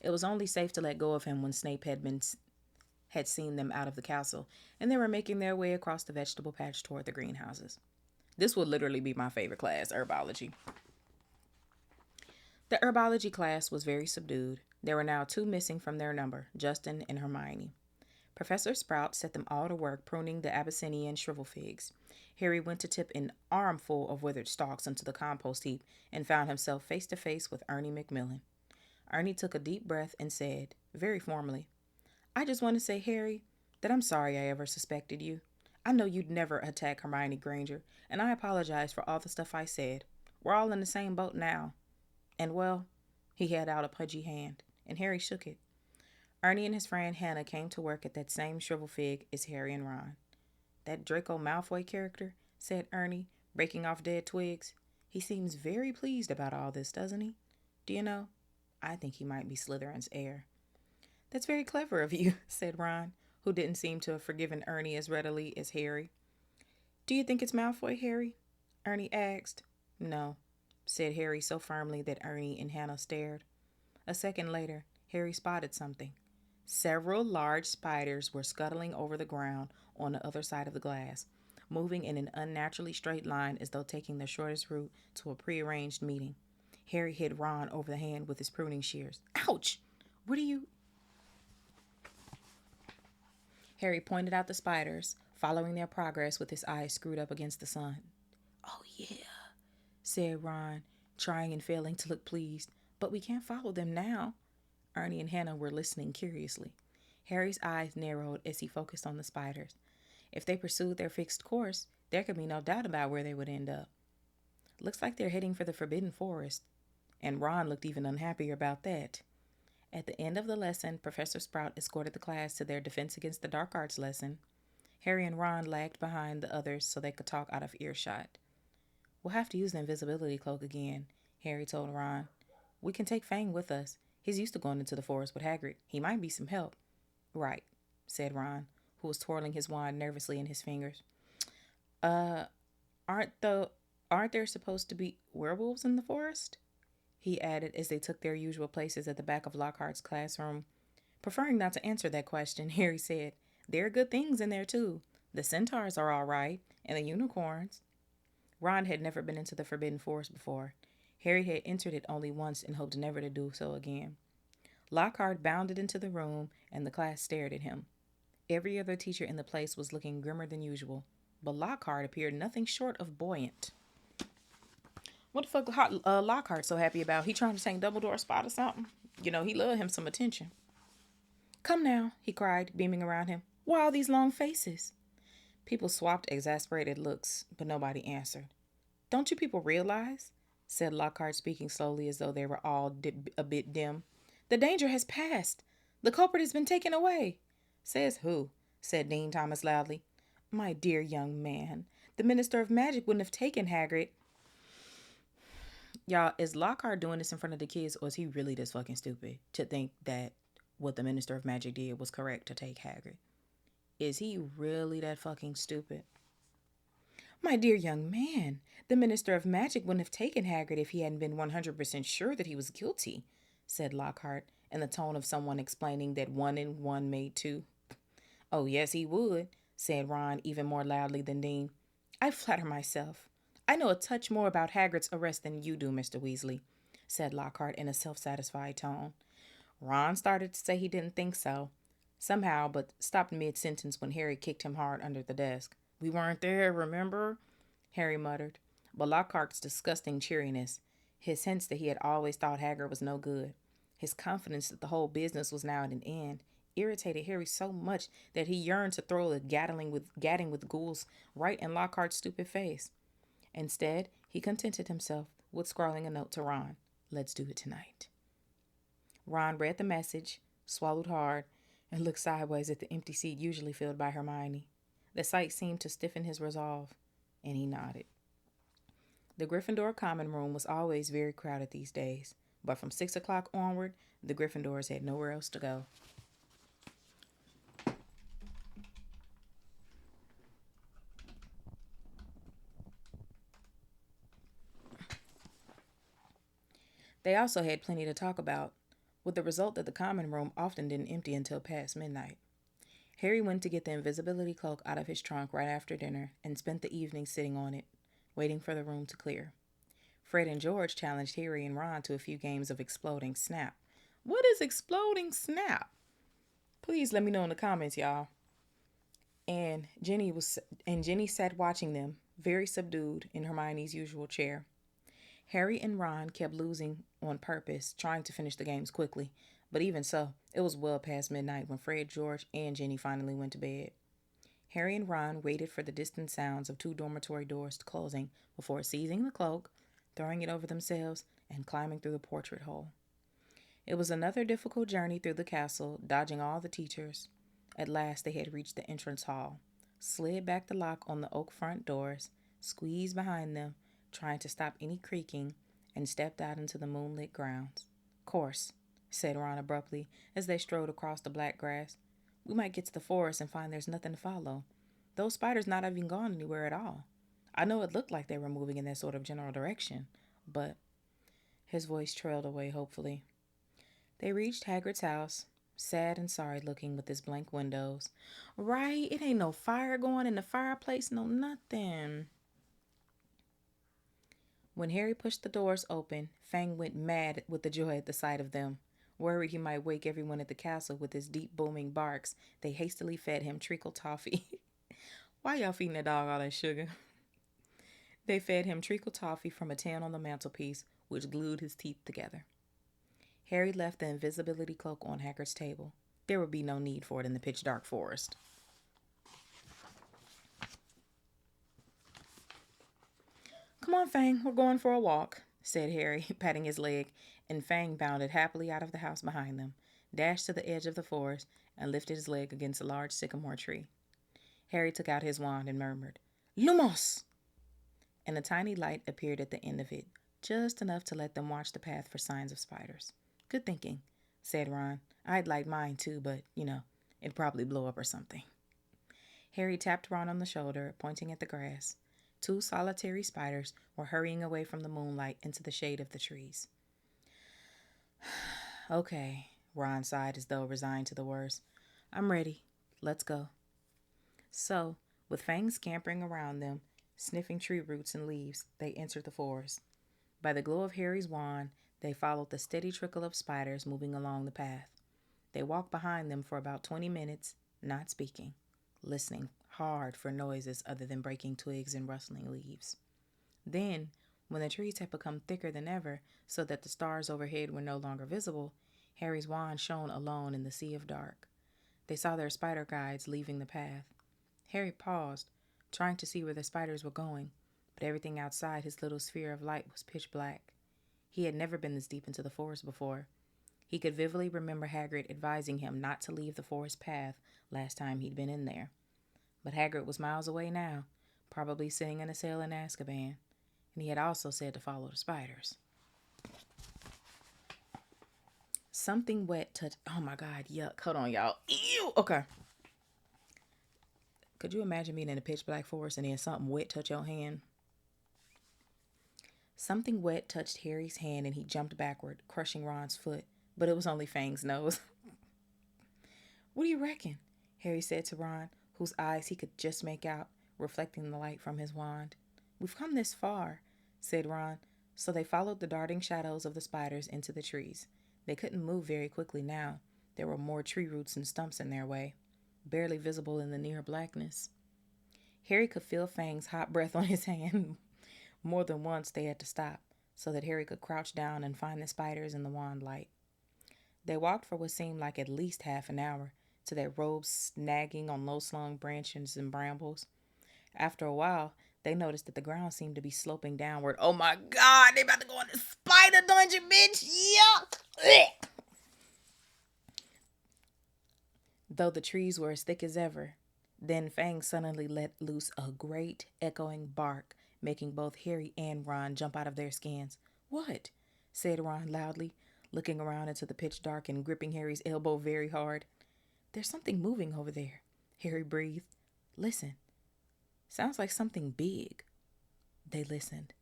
It was only safe to let go of him when Snape had seen them out of the castle, and they were making their way across the vegetable patch toward the greenhouses. This would literally be my favorite class, herbology. The herbology class was very subdued. There were now 2 missing from their number, Justin and Hermione. Professor Sprout set them all to work pruning the Abyssinian shrivel figs. Harry went to tip an armful of withered stalks into the compost heap and found himself face to face with Ernie Macmillan. Ernie took a deep breath and said, very formally, I just want to say, Harry, that I'm sorry I ever suspected you. I know you'd never attack Hermione Granger, and I apologize for all the stuff I said. We're all in the same boat now. And, well, he held out a pudgy hand, and Harry shook it. Ernie and his friend Hannah came to work at that same shrivel fig as Harry and Ron. That Draco Malfoy character, said Ernie, breaking off dead twigs. He seems very pleased about all this, doesn't he? Do you know, I think he might be Slytherin's heir. That's very clever of you, said Ron, who didn't seem to have forgiven Ernie as readily as Harry. Do you think it's Malfoy, Harry? Ernie asked. No, said Harry so firmly that Ernie and Hannah stared. A second later, Harry spotted something. Several large spiders were scuttling over the ground on the other side of the glass. moving in an unnaturally straight line as though taking the shortest route to a prearranged meeting. Harry hit Ron over the hand with his pruning shears. Ouch! What are you... Harry pointed out the spiders, following their progress with his eyes screwed up against the sun. Oh, yeah, said Ron, trying and failing to look pleased. But we can't follow them now. Ernie and Hannah were listening curiously. Harry's eyes narrowed as he focused on the spiders. If they pursued their fixed course, there could be no doubt about where they would end up. Looks like they're heading for the Forbidden Forest. And Ron looked even unhappier about that. At the end of the lesson, Professor Sprout escorted the class to their Defense Against the Dark Arts lesson. Harry and Ron lagged behind the others so they could talk out of earshot. We'll have to use the invisibility cloak again, Harry told Ron. We can take Fang with us. He's used to going into the forest with Hagrid. He might be some help. Right, said Ron, who was twirling his wand nervously in his fingers. Aren't there supposed to be werewolves in the forest? He added as they took their usual places at the back of Lockhart's classroom. Preferring not to answer that question, Harry said, there are good things in there too. The centaurs are all right, and the unicorns. Ron had never been into the Forbidden Forest before. Harry had entered it only once and hoped never to do so again. Lockhart bounded into the room, and the class stared at him. Every other teacher in the place was looking grimmer than usual, but Lockhart appeared nothing short of buoyant. What the fuck Lockhart so happy about? He trying to take Dumbledore's spot or something? You know, he loved him some attention. Come now, he cried, beaming around him. Why all these long faces? People swapped exasperated looks, but nobody answered. Don't you people realize, said Lockhart, speaking slowly as though they were all a bit dim, the danger has passed. The culprit has been taken away. Says who? Said Dean Thomas loudly. My dear young man, the Minister of Magic wouldn't have taken Hagrid. Y'all, is Lockhart doing this in front of the kids, or is he really this fucking stupid to think that what the Minister of Magic did was correct to take Hagrid? Is he really that fucking stupid? My dear young man, the Minister of Magic wouldn't have taken Hagrid if he hadn't been 100% sure that he was guilty, said Lockhart, in the tone of someone explaining that 1 and 1 made 2. Oh, yes, he would, said Ron even more loudly than Dean. I flatter myself. I know a touch more about Hagrid's arrest than you do, Mr. Weasley, said Lockhart in a self-satisfied tone. Ron started to say he didn't think so, somehow, but stopped mid-sentence when Harry kicked him hard under the desk. We weren't there, remember? Harry muttered. But Lockhart's disgusting cheeriness, his hints that he had always thought Hagrid was no good, his confidence that the whole business was now at an end, irritated Harry so much that he yearned to throw the gadding with ghouls right in Lockhart's stupid face. Instead, he contented himself with scrawling a note to Ron. Let's do it tonight. Ron read the message, swallowed hard, and looked sideways at the empty seat usually filled by Hermione. The sight seemed to stiffen his resolve, and he nodded. The Gryffindor common room was always very crowded these days, but from 6 o'clock onward, the Gryffindors had nowhere else to go. They also had plenty to talk about, with the result that the common room often didn't empty until past midnight. Harry went to get the invisibility cloak out of his trunk right after dinner and spent the evening sitting on it, waiting for the room to clear. Fred and George challenged Harry and Ron to a few games of Exploding Snap. What is Exploding Snap? Please let me know in the comments, y'all. And Jenny sat watching them, very subdued, in Hermione's usual chair. Harry and Ron kept losing on purpose, trying to finish the games quickly. But even so, it was well past midnight when Fred, George, and Jenny finally went to bed. Harry and Ron waited for the distant sounds of 2 dormitory doors closing before seizing the cloak, throwing it over themselves, and climbing through the portrait hole. It was another difficult journey through the castle, dodging all the teachers. At last they had reached the entrance hall, slid back the lock on the oak front doors, squeezed behind them, trying to stop any creaking, and stepped out into the moonlit grounds. Course, said Ron abruptly as they strode across the black grass. We might get to the forest and find there's nothing to follow. Those spiders not even gone anywhere at all. I know it looked like they were moving in that sort of general direction, but... His voice trailed away hopefully. They reached Hagrid's house, sad and sorry looking with his blank windows. Right? It ain't no fire going in the fireplace, no nothing. When Harry pushed the doors open, Fang went mad with the joy at the sight of them. Worried he might wake everyone at the castle with his deep booming barks, they hastily fed him treacle toffee. Why y'all feeding the dog all that sugar? They fed him treacle toffee from a tin on the mantelpiece, which glued his teeth together. Harry left the invisibility cloak on Hagrid's table. There would be no need for it in the pitch dark forest. Come on, Fang, we're going for a walk, said Harry, patting his leg, and Fang bounded happily out of the house behind them, dashed to the edge of the forest, and lifted his leg against a large sycamore tree. Harry took out his wand and murmured, Lumos! And a tiny light appeared at the end of it, just enough to let them watch the path for signs of spiders. Good thinking, said Ron. I'd light mine too, but, it'd probably blow up or something. Harry tapped Ron on the shoulder, pointing at the grass. 2 solitary spiders were hurrying away from the moonlight into the shade of the trees. Okay, Ron sighed as though resigned to the worst. I'm ready. Let's go. So, with Fang scampering around them, sniffing tree roots and leaves, they entered the forest. By the glow of Harry's wand, they followed the steady trickle of spiders moving along the path. They walked behind them for about 20 minutes, not speaking, listening hard for noises other than breaking twigs and rustling leaves. Then, when the trees had become thicker than ever, so that the stars overhead were no longer visible, Harry's wand shone alone in the sea of dark. They saw their spider guides leaving the path. Harry paused, trying to see where the spiders were going, but everything outside his little sphere of light was pitch black. He had never been this deep into the forest before. He could vividly remember Hagrid advising him not to leave the forest path last time he'd been in there. But Hagrid was miles away now, probably sitting in a cell in Azkaban, and he had also said to follow the spiders. Something wet touched... Oh my God, yuck. Hold on, y'all. Ew! Okay. Could you imagine being in a pitch black forest and then something wet touch your hand? Something wet touched Harry's hand and he jumped backward, crushing Ron's foot, but it was only Fang's nose. What do you reckon? Harry said to Ron, whose eyes he could just make out, reflecting the light from his wand. We've come this far, said Ron, so they followed the darting shadows of the spiders into the trees. They couldn't move very quickly now. There were more tree roots and stumps in their way, barely visible in the near blackness. Harry could feel Fang's hot breath on his hand. More than once they had to stop, so that Harry could crouch down and find the spiders in the wand light. They walked for what seemed like at least half an hour, to their robes snagging on low-slung branches and brambles. After a while, they noticed that the ground seemed to be sloping downward. Oh my God, they about to go in the spider dungeon, bitch! Yuck! Ugh. Though the trees were as thick as ever, then Fang suddenly let loose a great echoing bark, making both Harry and Ron jump out of their skins. What? Said Ron loudly, looking around into the pitch dark and gripping Harry's elbow very hard. There's something moving over there, Harry breathed. Listen. Sounds like something big. They listened.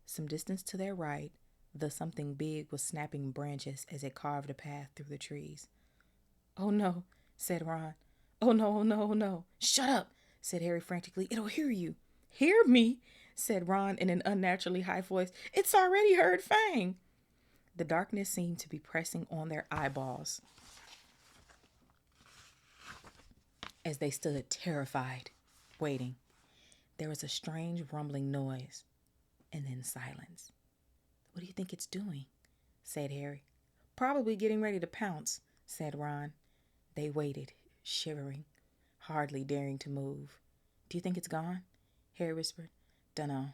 Some distance to their right, the something big was snapping branches as it carved a path through the trees. Oh no, said Ron. Oh no, oh no, oh no. Shut up, said Harry frantically. It'll hear you. Hear me, said Ron in an unnaturally high voice. It's already heard Fang. The darkness seemed to be pressing on their eyeballs as they stood terrified, waiting. There was a strange rumbling noise, and then silence. What do you think it's doing? Said Harry. Probably getting ready to pounce, said Ron. They waited, shivering, hardly daring to move. Do you think it's gone? Harry whispered. Dunno.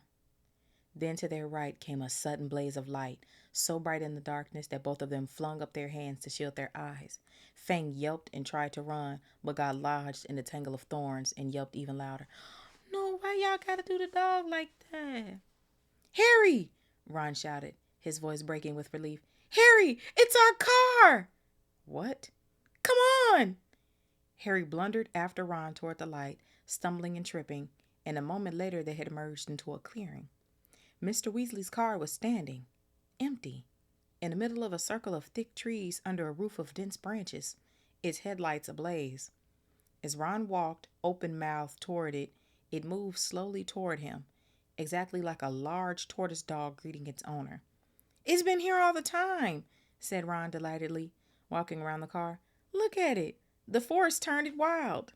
Then to their right came a sudden blaze of light, so bright in the darkness that both of them flung up their hands to shield their eyes. Fang yelped and tried to run, but got lodged in the tangle of thorns and yelped even louder. No, why y'all gotta do the dog like that? Harry! Ron shouted, his voice breaking with relief. Harry, it's our car! What? Come on! Harry blundered after Ron toward the light, stumbling and tripping, and a moment later they had emerged into a clearing. Mr. Weasley's car was standing, empty, in the middle of a circle of thick trees under a roof of dense branches. its headlights ablaze. As Ron walked, open mouthed, toward it, it moved slowly toward him, exactly like a large tortoise dog greeting its owner. "It's been here all the time," said Ron delightedly, walking around the car. "Look at it. The forest turned it wild."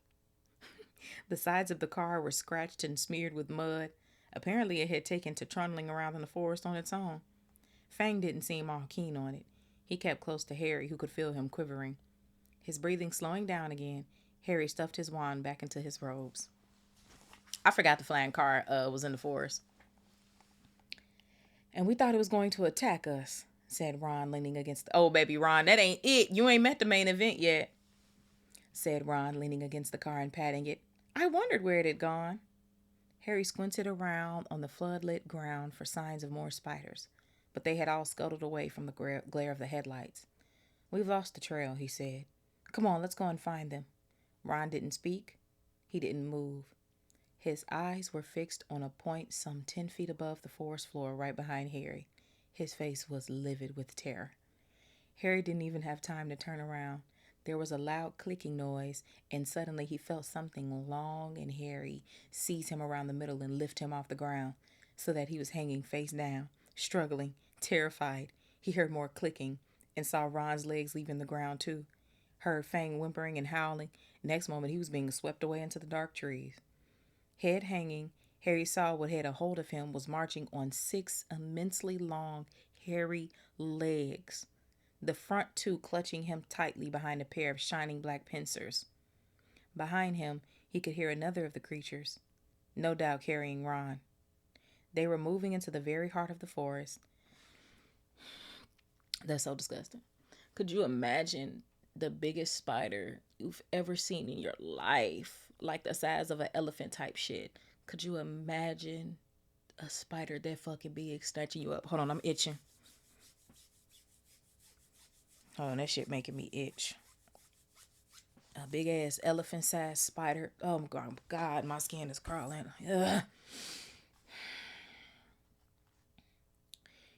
The sides of the car were scratched and smeared with mud. Apparently, it had taken to trundling around in the forest on its own. Fang didn't seem all keen on it. He kept close to Harry, who could feel him quivering. His breathing slowing down again, Harry stuffed his wand back into his robes. I forgot the flying car was in the forest. "And we thought it was going to attack us," said Ron, leaning against the... "Oh, baby, Ron, that ain't it. You ain't met the main event yet," said Ron, leaning against the car and patting it. "I wondered where it had gone." Harry squinted around on the floodlit ground for signs of more spiders, but they had all scuttled away from the glare of the headlights. "We've lost the trail," he said. "Come on, let's go and find them." Ron didn't speak. He didn't move. His eyes were fixed on a point some 10 feet above the forest floor right behind Harry. His face was livid with terror. Harry didn't even have time to turn around. There was a loud clicking noise, and suddenly he felt something long and hairy seize him around the middle and lift him off the ground, so that he was hanging face down, struggling, terrified. He heard more clicking and saw Ron's legs leaving the ground too. Heard Fang whimpering and howling. Next moment he was being swept away into the dark trees. Head hanging, Harry saw what had a hold of him was marching on 6 immensely long, hairy legs, the front two clutching him tightly behind a pair of shining black pincers. Behind him, he could hear another of the creatures, no doubt carrying Ron. They were moving into the very heart of the forest. That's so disgusting. Could you imagine the biggest spider you've ever seen in your life? Like the size of an elephant type shit. Could you imagine a spider that fucking big snatching you up? Hold on, I'm itching. Hold on, that shit making me itch. A big ass elephant sized spider. Oh my God, my skin is crawling. Ugh.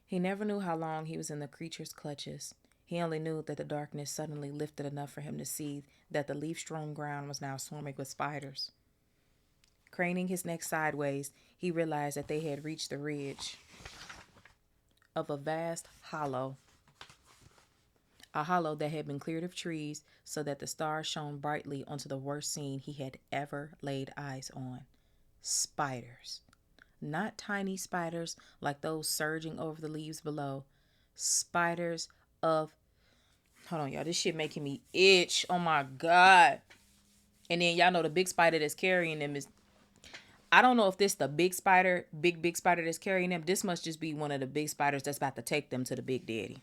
He never knew how long he was in the creature's clutches. He only knew that the darkness suddenly lifted enough for him to see that the leaf-strewn ground was now swarming with spiders. Craning his neck sideways, he realized that they had reached the ridge of a vast hollow. A hollow that had been cleared of trees so that the stars shone brightly onto the worst scene he had ever laid eyes on. Spiders. Not tiny spiders like those surging over the leaves below. Spiders of... Hold on, y'all. This shit making me itch. Oh, my God. And then y'all know the big spider that's carrying them is... I don't know if this the big spider, big spider that's carrying them. This must just be one of the big spiders that's about to take them to the big daddy.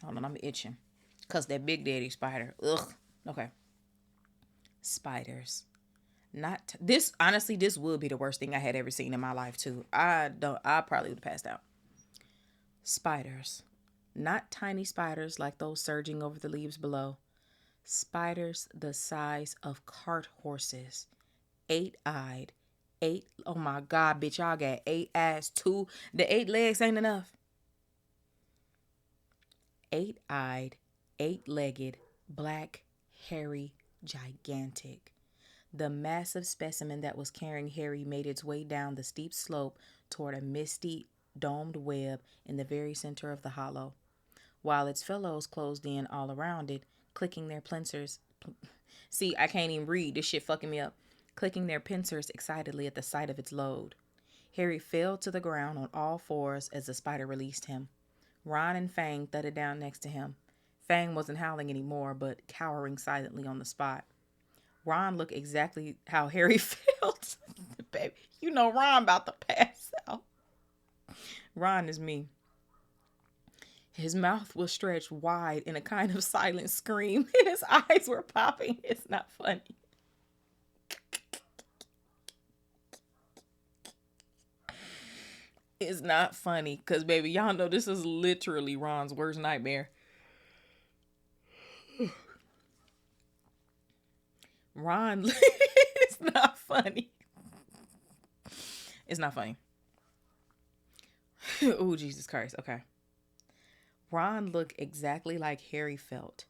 Hold on, I'm itching. Because that big daddy spider. Ugh. Okay. Spiders. Not this, honestly, this would be the worst thing I had ever seen in my life too. I probably would have passed out. Spiders. Not tiny spiders like those surging over the leaves below. Spiders the size of cart horses. 8-eyed. Oh my God, bitch, y'all got 8 eyes too. The 8 legs ain't enough. 8-eyed, 8-legged, black, hairy, gigantic. The massive specimen that was carrying Harry made its way down the steep slope toward a misty, domed web in the very center of the hollow, while its fellows closed in all around it, clicking their pincers. See, I can't even read. This shit fucking me up. Clicking their pincers excitedly at the sight of its load. Harry fell to the ground on all fours as the spider released him. Ron and Fang thudded down next to him. Fang wasn't howling anymore, but cowering silently on the spot. Ron looked exactly how Harry felt. Baby, you know Ron about to pass out. Ron is me. His mouth was stretched wide in a kind of silent scream, and his eyes were popping. It's not funny. It's not funny, because, baby, y'all know this is literally Ron's worst nightmare. Ron, it's not funny. It's not funny. Oh, Jesus Christ. Okay. Ron looked exactly like Harry felt.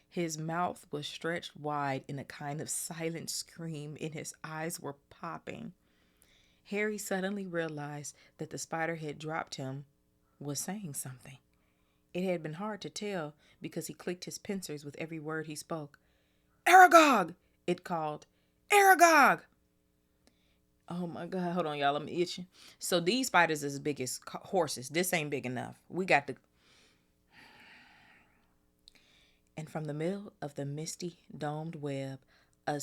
His mouth was stretched wide in a kind of silent scream, and his eyes were popping. Harry suddenly realized that the spider had dropped him was saying something. It had been hard to tell because he clicked his pincers with every word he spoke. Aragog! It called. Aragog! Oh my God. Hold on, y'all. I'm itching. So these spiders is as big as horses. This ain't big enough. We got the. And from the middle of the misty domed web, a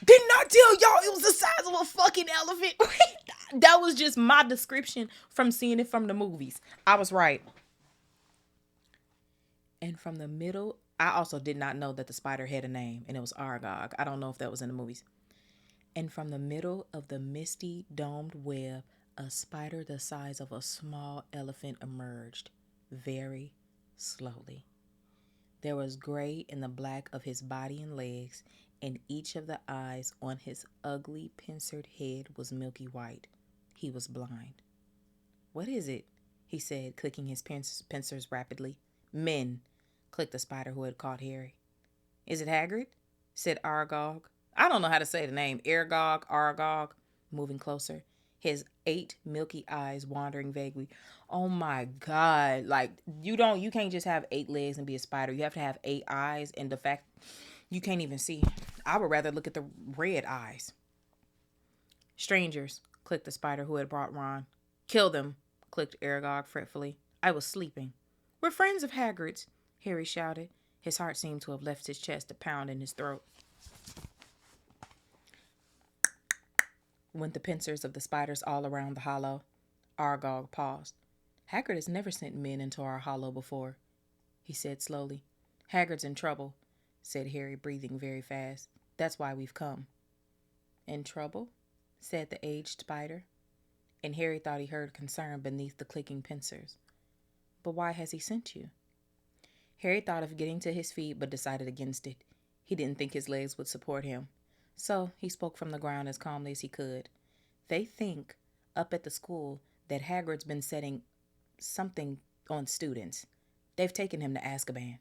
didn't I tell y'all it was the size of a fucking elephant? That was just my description from seeing it from the movies. I was right. And from the middle, I also did not know that the spider had a name, and it was Aragog. I don't know if that was in the movies. And from the middle of the misty domed web, a spider the size of a small elephant emerged, very slowly. There was gray in the black of his body and legs, and each of the eyes on his ugly, pincered head was milky white. He was blind. What is it? He said, clicking his pincers rapidly. Men, clicked the spider who had caught Harry. Is it Hagrid? Said Aragog. I don't know how to say the name. Aragog, moving closer. His 8 milky eyes wandering vaguely. Oh my God. Like, you can't just have 8 legs and be a spider. You have to have 8 eyes, and the fact you can't even see. I would rather look at the red eyes. Strangers, clicked the spider who had brought Ron. Kill them, clicked Aragog fretfully. I was sleeping. We're friends of Hagrid's, Harry shouted. His heart seemed to have left his chest to pound in his throat. Went the pincers of the spiders all around the hollow. Aragog paused. Hagrid has never sent men into our hollow before, he said slowly. Hagrid's in trouble, said Harry, breathing very fast. That's why we've come. In trouble? Said the aged spider. And Harry thought he heard concern beneath the clicking pincers. But why has he sent you? Harry thought of getting to his feet, but decided against it. He didn't think his legs would support him. So he spoke from the ground as calmly as he could. They think, up at the school, that Hagrid's been setting something on students. They've taken him to Azkaban.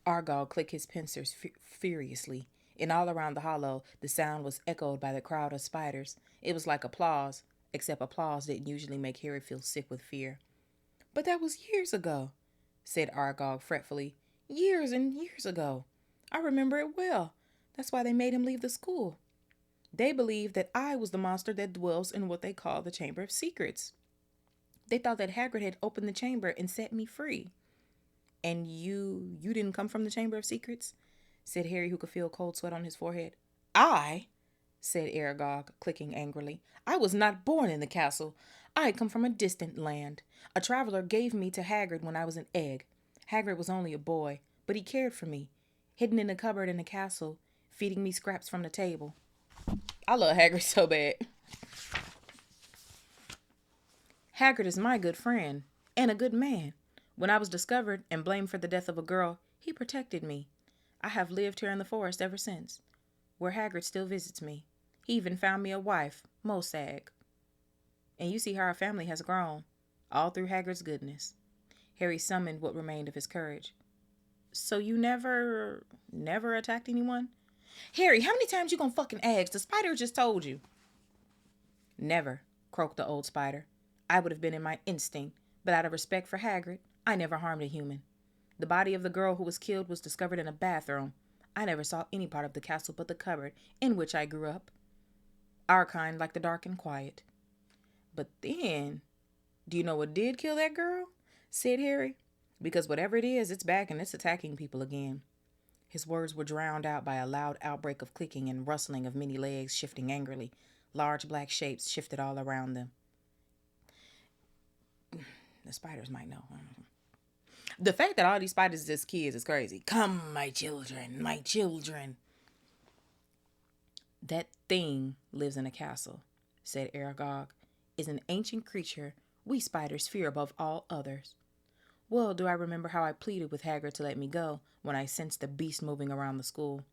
Argyle clicked his pincers furiously, and all around the hollow, the sound was echoed by the crowd of spiders. It was like applause, except applause didn't usually make Harry feel sick with fear. But that was years ago, said Argyle fretfully. Years and years ago. I remember it well. That's why they made him leave the school. They believed that I was the monster that dwells in what they call the Chamber of Secrets. They thought that Hagrid had opened the chamber and set me free. And you didn't come from the Chamber of Secrets? Said Harry, who could feel cold sweat on his forehead. I, said Aragog, clicking angrily. I was not born in the castle. I had come from a distant land. A traveler gave me to Hagrid when I was an egg. Hagrid was only a boy, but he cared for me, hidden in a cupboard in the castle, feeding me scraps from the table. I love Hagrid so bad. Hagrid is my good friend, and a good man. When I was discovered and blamed for the death of a girl, he protected me. I have lived here in the forest ever since, where Hagrid still visits me. He even found me a wife, Mosag. And you see how our family has grown, all through Hagrid's goodness. Harry summoned what remained of his courage. So you never attacked anyone? Harry, how many times you gonna fucking ask? The spider just told you. Never, croaked the old spider. I would have been in my instinct, but out of respect for Hagrid, I never harmed a human. The body of the girl who was killed was discovered in a bathroom. I never saw any part of the castle but the cupboard in which I grew up. Our kind like the dark and quiet. But then, do you know what did kill that girl? Said Harry. Because whatever it is, it's back and it's attacking people again. His words were drowned out by a loud outbreak of clicking and rustling of many legs shifting angrily. Large black shapes shifted all around them. The spiders might know. The fact that all these spiders are just kids is crazy. Come, my children, my children. That thing lives in a castle, said Aragog. Is an ancient creature we spiders fear above all others. Well, do I remember how I pleaded with Hagrid to let me go when I sensed the beast moving around the school?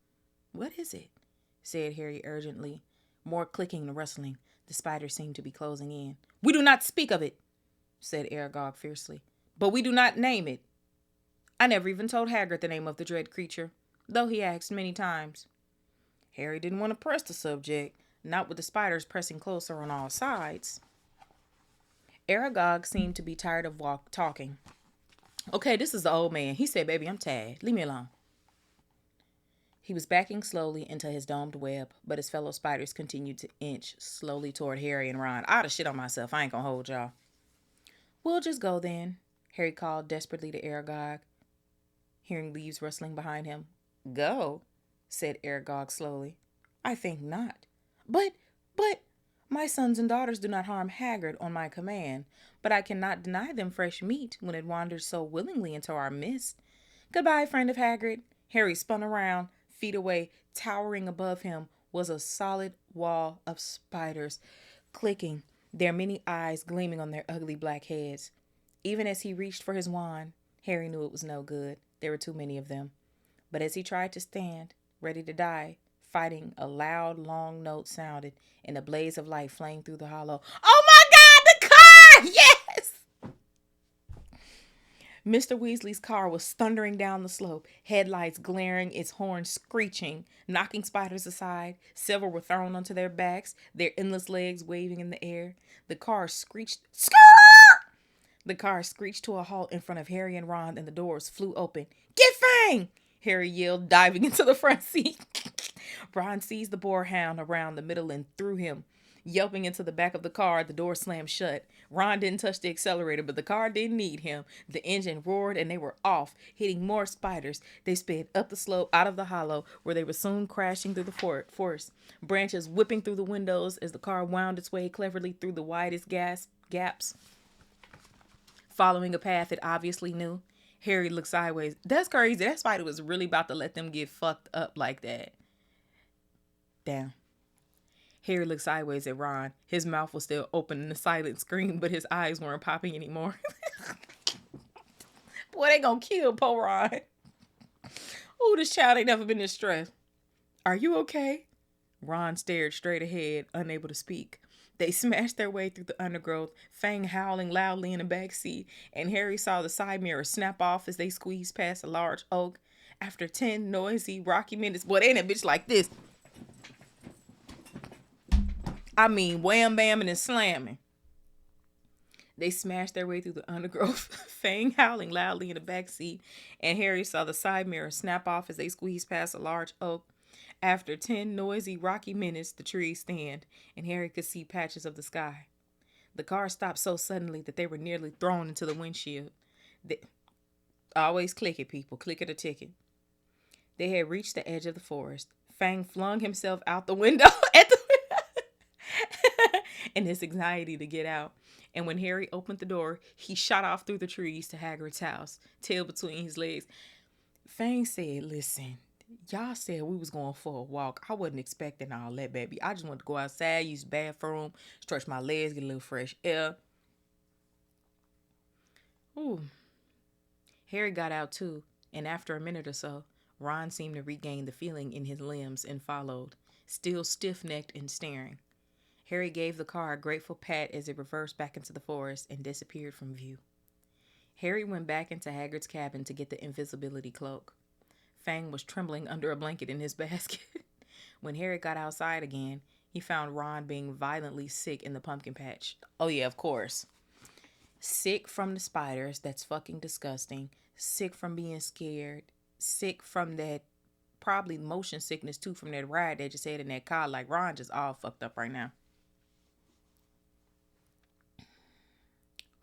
What is it? Said Harry urgently. More clicking and rustling. The spiders seemed to be closing in. We do not speak of it, said Aragog fiercely. But we do not name it. I never even told Hagrid the name of the dread creature, though he asked many times. Harry didn't want to press the subject, not with the spiders pressing closer on all sides. Aragog seemed to be tired of talking. Okay, this is the old man. He said, baby, I'm tired. Leave me alone. He was backing slowly into his domed web, but his fellow spiders continued to inch slowly toward Harry and Ron. I'd have shit on myself. I ain't gonna hold y'all. We'll just go then, Harry called desperately to Aragog, hearing leaves rustling behind him. Go, said Aragog slowly. I think not. But, my sons and daughters do not harm Hagrid on my command, but I cannot deny them fresh meat when it wanders so willingly into our midst. Goodbye, friend of Hagrid. Harry spun around, feet away. Towering above him was a solid wall of spiders, clicking, their many eyes gleaming on their ugly black heads. Even as he reached for his wand, Harry knew it was no good. There were too many of them. But as he tried to stand, ready to die, fighting, a loud, long note sounded, and a blaze of light flamed through the hollow. Oh my God, the car! Yes! Mr. Weasley's car was thundering down the slope, headlights glaring, its horns screeching, knocking spiders aside. Several were thrown onto their backs, their endless legs waving in the air. The car screeched, Skrrr! The car screeched to a halt in front of Harry and Ron, and the doors flew open. Get Fang! Harry yelled, diving into the front seat. Ron seized the boarhound around the middle and threw him. Yelping into the back of the car, the door slammed shut. Ron didn't touch the accelerator, but the car didn't need him. The engine roared and they were off, hitting more spiders. They sped up the slope out of the hollow, where they were soon crashing through the forest. Branches whipping through the windows as the car wound its way cleverly through the widest gaps, following a path it obviously knew. Harry looked sideways. That's crazy. That spider was really about to let them get fucked up like that. Damn. Harry looked sideways at Ron. His mouth was still open in a silent scream, but his eyes weren't popping anymore. Boy, they gonna kill poor Ron. Ooh, this child ain't never been this stressed. Are you okay? Ron stared straight ahead, unable to speak. They smashed their way through the undergrowth, Fang howling loudly in the back seat, and Harry saw the side mirror snap off as they squeezed past a large oak. After 10 noisy, rocky minutes, boy, they ain't a bitch like this. I mean, wham, bamming and slamming. They smashed their way through the undergrowth, Fang howling loudly in the back seat, and Harry saw the side mirror snap off as they squeezed past a large oak. After 10 noisy, rocky minutes, the trees thinned, and Harry could see patches of the sky. The car stopped so suddenly that they were nearly thrown into the windshield. Always click it, people. Click it a ticket. They had reached the edge of the forest. Fang flung himself out the window in his anxiety to get out. And when Harry opened the door, he shot off through the trees to Hagrid's house, tail between his legs. Fang said, listen, y'all said we was going for a walk. I wasn't expecting all that, baby. I just wanted to go outside, use the bathroom, stretch my legs, get a little fresh air. Ooh. Harry got out too, and after a minute or so, Ron seemed to regain the feeling in his limbs and followed, still stiff-necked and staring. Harry gave the car a grateful pat as it reversed back into the forest and disappeared from view. Harry went back into Hagrid's cabin to get the invisibility cloak. Fang was trembling under a blanket in his basket. When Harry got outside again, he found Ron being violently sick in the pumpkin patch. Oh yeah, of course. Sick from the spiders, that's fucking disgusting. Sick from being scared. Sick from that, probably motion sickness too, from that ride they just had in that car. Like, Ron just all fucked up right now.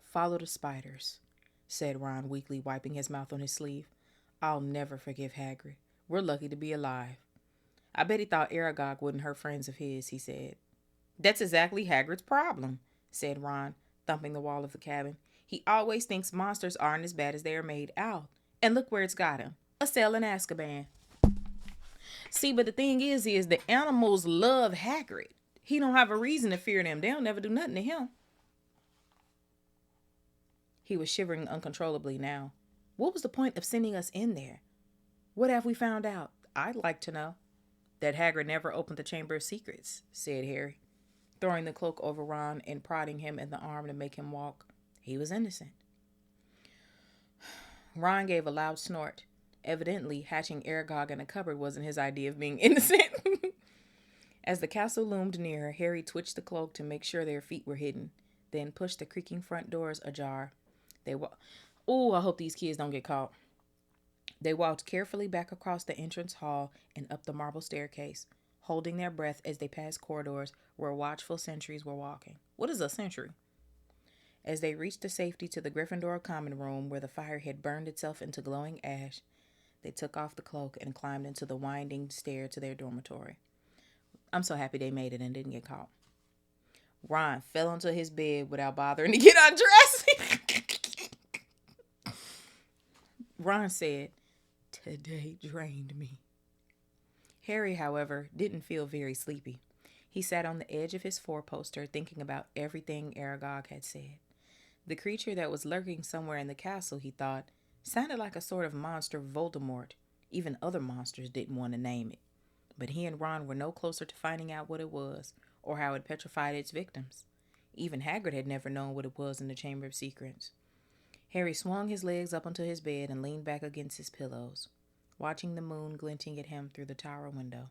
Follow the spiders, said Ron weakly, wiping his mouth on his sleeve. I'll never forgive Hagrid. We're lucky to be alive. I bet he thought Aragog wouldn't hurt friends of his, he said. That's exactly Hagrid's problem, said Ron, thumping the wall of the cabin. He always thinks monsters aren't as bad as they are made out. And look where it's got him. A cell in Azkaban. See, but the thing is the animals love Hagrid. He don't have a reason to fear them. They'll never do nothing to him. He was shivering uncontrollably now. What was the point of sending us in there? What have we found out? I'd like to know. That Hagrid never opened the Chamber of Secrets, said Harry, throwing the cloak over Ron and prodding him in the arm to make him walk. He was innocent. Ron gave a loud snort. Evidently, hatching Aragog in a cupboard wasn't his idea of being innocent. As the castle loomed nearer, Harry twitched the cloak to make sure their feet were hidden, then pushed the creaking front doors ajar. I hope these kids don't get caught. They walked carefully back across the entrance hall and up the marble staircase, holding their breath as they passed corridors where watchful sentries were walking. What is a sentry? As they reached the safety to the Gryffindor common room where the fire had burned itself into glowing ash, they took off the cloak and climbed into the winding stair to their dormitory. I'm so happy they made it and didn't get caught. Ron fell into his bed without bothering to get undressed. Ron said, "Today drained me." Harry, however, didn't feel very sleepy. He sat on the edge of his four-poster thinking about everything Aragog had said. The creature that was lurking somewhere in the castle, he thought, sounded like a sort of monster Voldemort. Even other monsters didn't want to name it. But he and Ron were no closer to finding out what it was, or how it petrified its victims. Even Hagrid had never known what it was in the Chamber of Secrets. Harry swung his legs up onto his bed and leaned back against his pillows, watching the moon glinting at him through the tower window.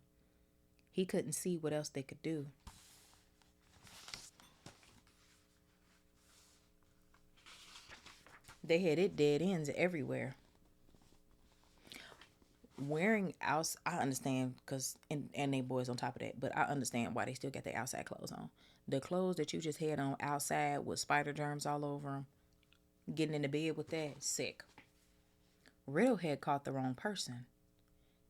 He couldn't see what else they could do. They had it dead ends everywhere. Wearing out, I understand because and they boys on top of that, but I understand why they still got their outside clothes on. The clothes that you just had on outside with spider germs all over them, getting into bed with that, sick. Riddle had caught the wrong person.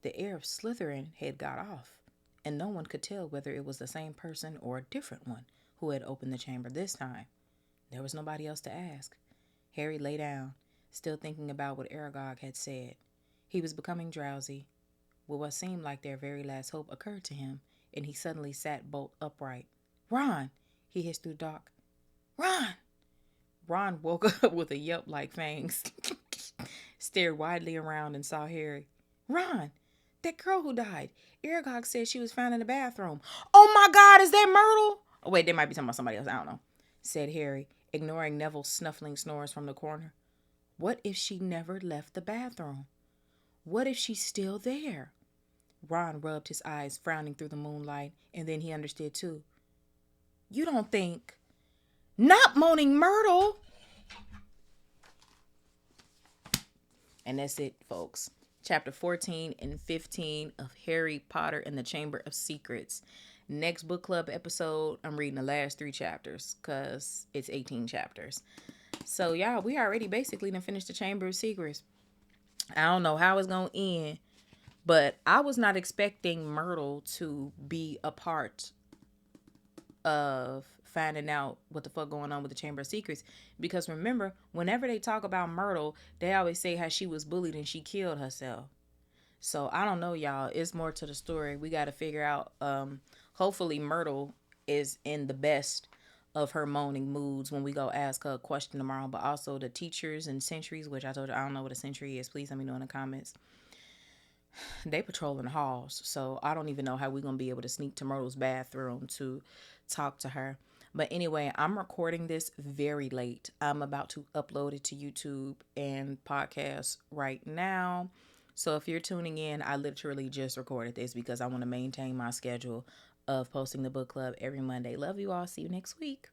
The heir of Slytherin had got off, and no one could tell whether it was the same person or a different one who had opened the chamber this time. There was nobody else to ask. Harry lay down, still thinking about what Aragog had said. He was becoming drowsy. Well, what seemed like their very last hope occurred to him, and he suddenly sat bolt upright. "Ron!" he hissed through the dark. "Ron!" Ron woke up with a yelp like fangs, stared widely around and saw Harry. "Ron! That girl who died. Aragog said she was found in the bathroom." "Oh my God, is that Myrtle?" "Oh wait, they might be talking about somebody else. I don't know," said Harry, ignoring Neville's snuffling snores from the corner. What if she never left the bathroom? What if she's still there? Ron rubbed his eyes, frowning through the moonlight, and then he understood too. "You don't think... Not Moaning Myrtle!" And that's it, folks. Chapter 14 and 15 of Harry Potter and the Chamber of Secrets. Next book club episode, I'm reading the last 3 chapters because it's 18 chapters. So, y'all, we already basically done finished the Chamber of Secrets. I don't know how it's going to end, but I was not expecting Myrtle to be a part of finding out what the fuck going on with the Chamber of Secrets, because remember, whenever they talk about Myrtle, they always say how she was bullied and she killed herself. So I don't know, y'all. It's more to the story. We got to figure out. Hopefully Myrtle is in the best of her moaning moods when we go ask her a question tomorrow. But also the teachers and sentries, which I told you I don't know what a sentry is. Please let me know in the comments. They patrolling the halls, so I don't even know how we're gonna be able to sneak to Myrtle's bathroom to talk to her. But anyway, I'm recording this very late. I'm about to upload it to YouTube and podcast right now. So if you're tuning in, I literally just recorded this because I want to maintain my schedule of posting the book club every Monday. Love you all. See you next week.